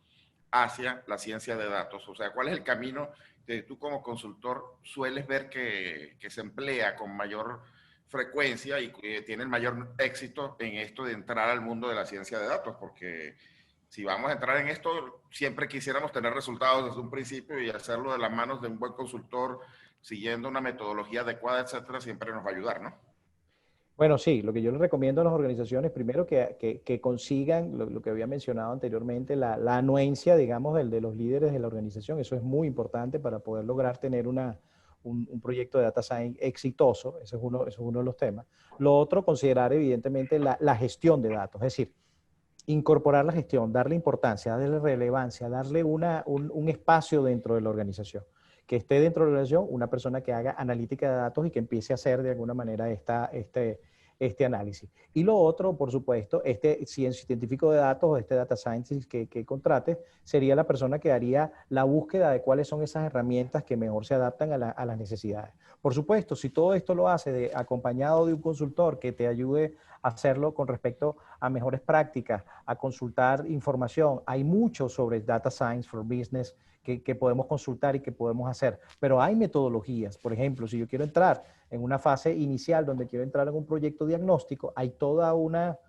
hacia la ciencia de datos. O sea, ¿cuál es el camino que tú como consultor sueles ver que se emplea con mayor frecuencia y que tiene el mayor éxito en esto de entrar al mundo de la ciencia de datos? Porque si vamos a entrar en esto, siempre quisiéramos tener resultados desde un principio y hacerlo de las manos de un buen consultor, siguiendo una metodología adecuada, etcétera, siempre nos va a ayudar, ¿no? Bueno, sí, lo que yo les recomiendo a las organizaciones, primero que consigan lo que había mencionado anteriormente, la anuencia, digamos, de los líderes de la organización. Eso es muy importante para poder lograr tener un proyecto de data science exitoso. Eso es uno de los temas. Lo otro, considerar evidentemente la gestión de datos, es decir, incorporar la gestión, darle importancia, darle relevancia, darle un espacio dentro de la organización. Que esté dentro de la organización una persona que haga analítica de datos y que empiece a hacer de alguna manera este análisis. Y lo otro, por supuesto, científico de datos o data scientist que contrate, sería la persona que haría la búsqueda de cuáles son esas herramientas que mejor se adaptan a las necesidades. Por supuesto, si todo esto lo hace acompañado de un consultor que te ayude a hacerlo con respecto a mejores prácticas, a consultar información, hay mucho sobre Data Science for Business que podemos consultar y que podemos hacer. Pero hay metodologías. Por ejemplo, si yo quiero entrar en una fase inicial donde quiero entrar en un proyecto diagnóstico, hay toda una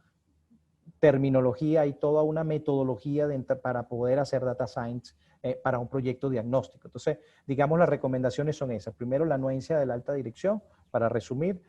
terminología, hay toda una metodología para poder hacer data science para un proyecto diagnóstico. Entonces, digamos, las recomendaciones son esas. Primero, la anuencia de la alta dirección, para resumir,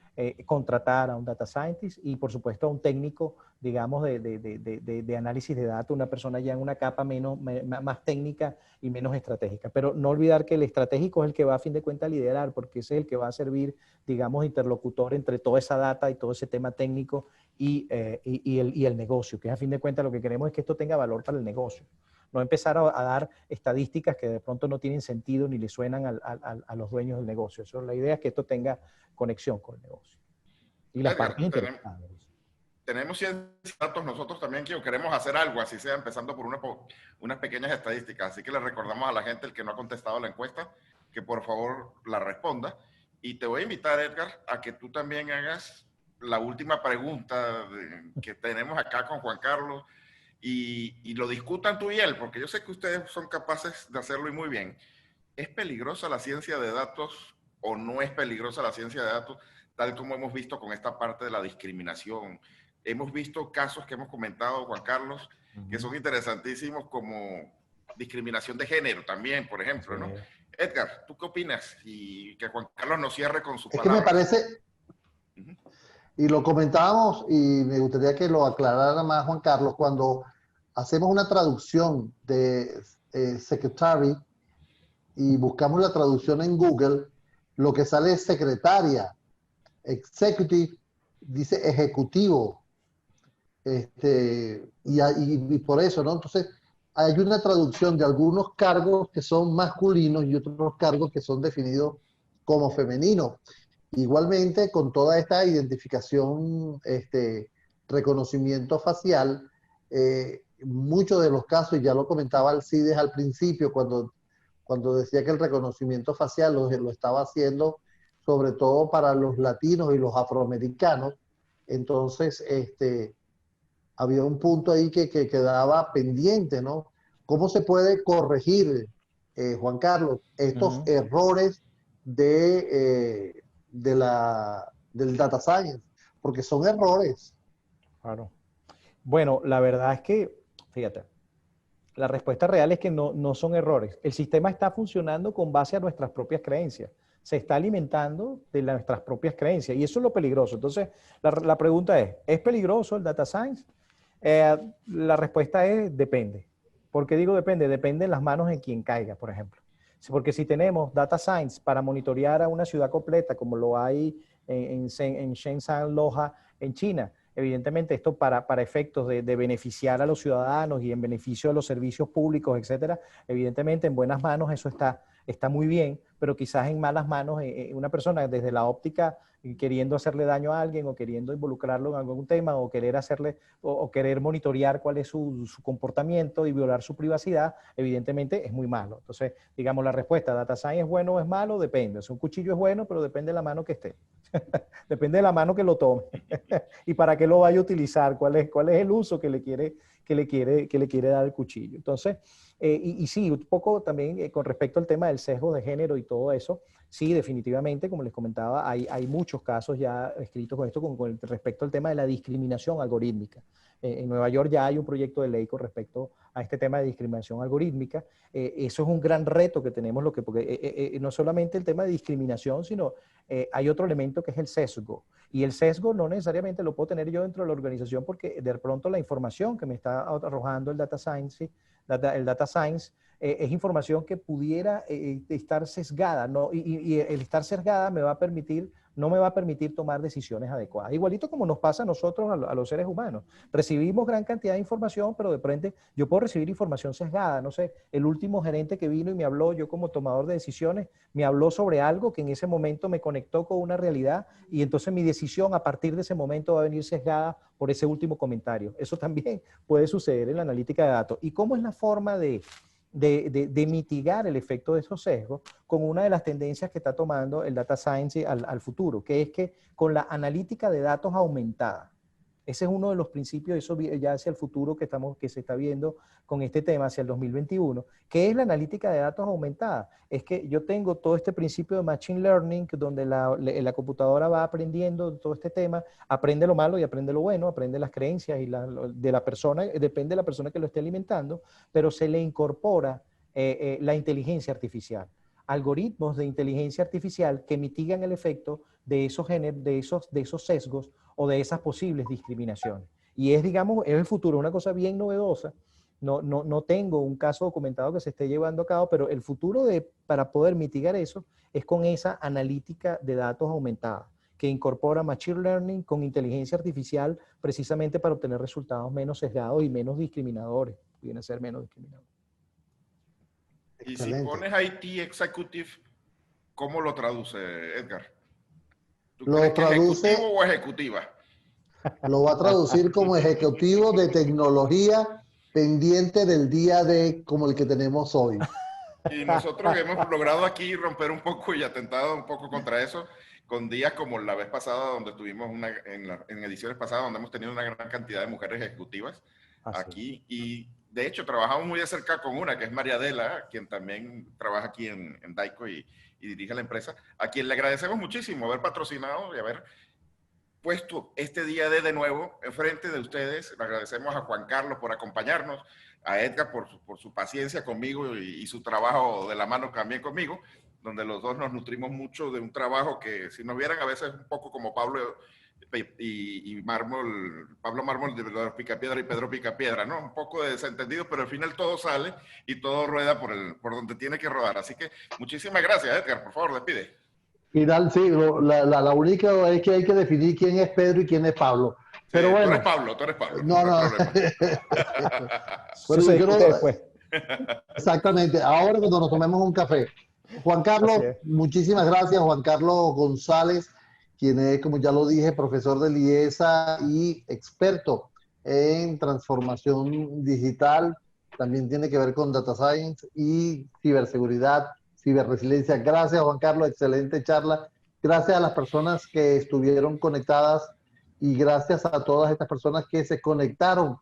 contratar a un data scientist y, por supuesto, a un técnico, digamos, de análisis de datos, una persona ya en una capa más técnica y menos estratégica. Pero no olvidar que el estratégico es el que va, a fin de cuentas, a liderar, porque ese es el que va a servir, digamos, interlocutor entre toda esa data y todo ese tema técnico y el negocio, que a fin de cuentas lo que queremos es que esto tenga valor para el negocio. No empezar a dar estadísticas que de pronto no tienen sentido ni le suenan a los dueños del negocio. Eso, la idea es que esto tenga conexión con el negocio. Y las Edgar, partes interesadas. tenemos 100 datos nosotros también que queremos hacer algo, así sea empezando por unas pequeñas estadísticas. Así que le recordamos a la gente, el que no ha contestado la encuesta, que por favor la responda. Y te voy a invitar, Edgar, a que tú también hagas la última pregunta que tenemos acá con Juan Carlos y lo discutan tú y él, porque yo sé que ustedes son capaces de hacerlo y muy bien. ¿Es peligrosa la ciencia de datos o no es peligrosa la ciencia de datos, tal como hemos visto con esta parte de la discriminación? Hemos visto casos que hemos comentado, Juan Carlos, que son interesantísimos, como discriminación de género también, por ejemplo, ¿no? Edgar, ¿tú qué opinas? Y que Juan Carlos nos cierre con su palabra. Es que me parece, y lo comentábamos, y me gustaría que lo aclarara más Juan Carlos, cuando hacemos una traducción de secretary y buscamos la traducción en Google, lo que sale es secretaria, executive, dice ejecutivo, y por eso, ¿no? Entonces, hay una traducción de algunos cargos que son masculinos y otros cargos que son definidos como femeninos. Igualmente, con toda esta identificación, reconocimiento facial, muchos de los casos, y ya lo comentaba Alcides al principio, cuando decía que el reconocimiento facial lo estaba haciendo sobre todo para los latinos y los afroamericanos, entonces había un punto ahí que quedaba pendiente, ¿no? ¿Cómo se puede corregir, Juan Carlos, estos errores del data science? Porque son errores. Claro. Bueno, la verdad es que, fíjate, la respuesta real es que no son errores. El sistema está funcionando con base a nuestras propias creencias. Se está alimentando de nuestras propias creencias y eso es lo peligroso. Entonces, la pregunta ¿es peligroso el data science? La respuesta es depende. ¿Por qué digo depende? Depende en las manos de quien caiga, por ejemplo. Porque si tenemos data science para monitorear a una ciudad completa, como lo hay en Shenzhen, Loja, en China, evidentemente esto para efectos de beneficiar a los ciudadanos y en beneficio de los servicios públicos, etcétera, evidentemente en buenas manos eso está muy bien, pero quizás en malas manos una persona desde la óptica queriendo hacerle daño a alguien o queriendo involucrarlo en algún tema o querer hacerle o querer monitorear cuál es su comportamiento y violar su privacidad, evidentemente es muy malo. Entonces, digamos, la respuesta, ¿data science es bueno o es malo? Depende. Un cuchillo es bueno, pero depende de la mano que esté. Depende de la mano que lo tome y para qué lo vaya a utilizar, cuál es el uso que le quiere dar el cuchillo. Entonces, y sí, un poco también con respecto al tema del sesgo de género y todo eso, sí, definitivamente, como les comentaba, hay muchos casos ya escritos con esto con respecto al tema de la discriminación algorítmica. En Nueva York ya hay un proyecto de ley con respecto a este tema de discriminación algorítmica. Eso es un gran reto que tenemos, porque no solamente el tema de discriminación, sino hay otro elemento que es el sesgo. Y el sesgo no necesariamente lo puedo tener yo dentro de la organización porque de pronto la información que me está arrojando el data science, es información que pudiera estar sesgada, ¿no? Y el estar sesgada no me va a permitir tomar decisiones adecuadas. Igualito como nos pasa a nosotros, a los seres humanos. Recibimos gran cantidad de información, pero de repente yo puedo recibir información sesgada. No sé, el último gerente que vino y me habló, yo como tomador de decisiones, me habló sobre algo que en ese momento me conectó con una realidad y entonces mi decisión a partir de ese momento va a venir sesgada por ese último comentario. Eso también puede suceder en la analítica de datos. ¿Y cómo es la forma de mitigar el efecto de esos sesgos con una de las tendencias que está tomando el data science al futuro, que es que con la analítica de datos aumentada? Ese es uno de los principios, eso ya hacia el futuro que se está viendo con este tema, hacia el 2021. ¿Qué es la analítica de datos aumentada? Es que yo tengo todo este principio de Machine Learning, donde la computadora va aprendiendo todo este tema, aprende lo malo y aprende lo bueno, aprende las creencias de la persona, depende de la persona que lo esté alimentando, pero se le incorpora la inteligencia artificial. Algoritmos de inteligencia artificial que mitigan el efecto de esos sesgos o de esas posibles discriminaciones. Y es, digamos, es el futuro, una cosa bien novedosa. No tengo un caso documentado que se esté llevando a cabo, pero el futuro para poder mitigar eso es con esa analítica de datos aumentada, que incorpora Machine Learning con inteligencia artificial precisamente para obtener resultados menos sesgados y menos discriminadores. Viene a ser menos discriminadores. Y si Excelente. pones IT Executive, ¿cómo lo traduce, Edgar? ¿Tú Lo crees que traduce, ejecutivo o ejecutiva? lo va a traducir como ejecutivo de tecnología pendiente del día de como el que tenemos hoy. Y nosotros hemos logrado aquí romper un poco y atentado un poco contra eso, con días como la vez pasada, donde tuvimos en ediciones pasadas, donde hemos tenido una gran cantidad de mujeres ejecutivas aquí. Y de hecho, trabajamos muy de cerca con una, que es María Adela, quien también trabaja aquí en Daico y dirige la empresa, a quien le agradecemos muchísimo haber patrocinado y haber puesto este día de nuevo enfrente de ustedes. Le agradecemos a Juan Carlos por acompañarnos, a Edgar por su paciencia conmigo y su trabajo de la mano también conmigo, donde los dos nos nutrimos mucho de un trabajo que, si nos vieran a veces un poco como Pablo Mármol de los Picapiedra y Pedro Picapiedra, ¿no? Un poco de desentendido, pero al final todo sale y todo rueda por donde tiene que rodar. Así que muchísimas gracias, Edgar. Por favor, despide. Final, sí, la única es que hay que definir quién es Pedro y quién es Pablo. Pero Sí, bueno. tú eres Pablo, No, no hay no. problema. Bueno, Eso se yo discute creo, después. exactamente. Ahora cuando nos tomemos un café. Juan Carlos, muchísimas gracias. Juan Carlos González, quien es, como ya lo dije, profesor de IESA y experto en transformación digital. También tiene que ver con data science y ciberseguridad, ciberresiliencia. Gracias, Juan Carlos. Excelente charla. Gracias a las personas que estuvieron conectadas y gracias a todas estas personas que se conectaron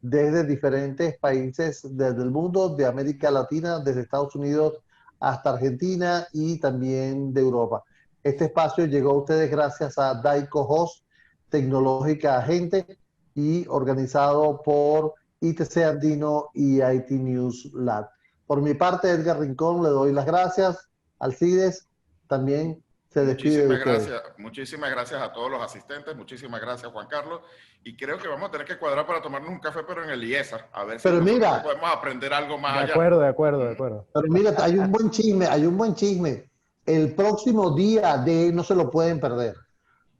desde diferentes países desde el mundo, de América Latina, desde Estados Unidos hasta Argentina y también de Europa. Este espacio llegó a ustedes gracias a Daico Host, Tecnológica Agente y organizado por ITC Andino y IT News Lab. Por mi parte, Edgar Rincón, le doy las gracias. Alcides, también se despide de ustedes. Muchísimas gracias a todos los asistentes, muchísimas gracias Juan Carlos, y creo que vamos a tener que cuadrar para tomarnos un café, pero en el IESA, a ver si Pero mira, podemos aprender algo más de allá. acuerdo, de acuerdo, de acuerdo. Pero mira, hay un buen chisme. El próximo día D no se lo pueden perder,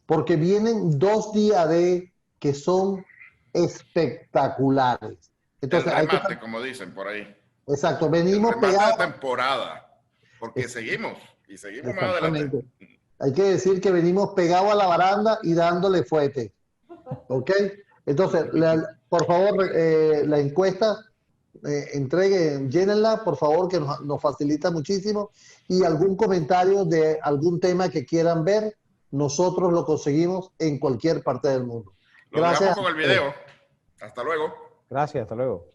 porque vienen 2 días D que son espectaculares. Entonces, el remate, como dicen por ahí. Exacto, El venimos remate pegados. de temporada, porque seguimos más adelante. Hay que decir que venimos pegados a la baranda y dándole fuete. ¿Ok? Entonces, por favor, la encuesta, llénenla, por favor, que nos facilita muchísimo. Y algún comentario de algún tema que quieran ver, nosotros lo conseguimos en cualquier parte del mundo. Lo dejamos con el video. Hasta luego. Gracias, hasta luego.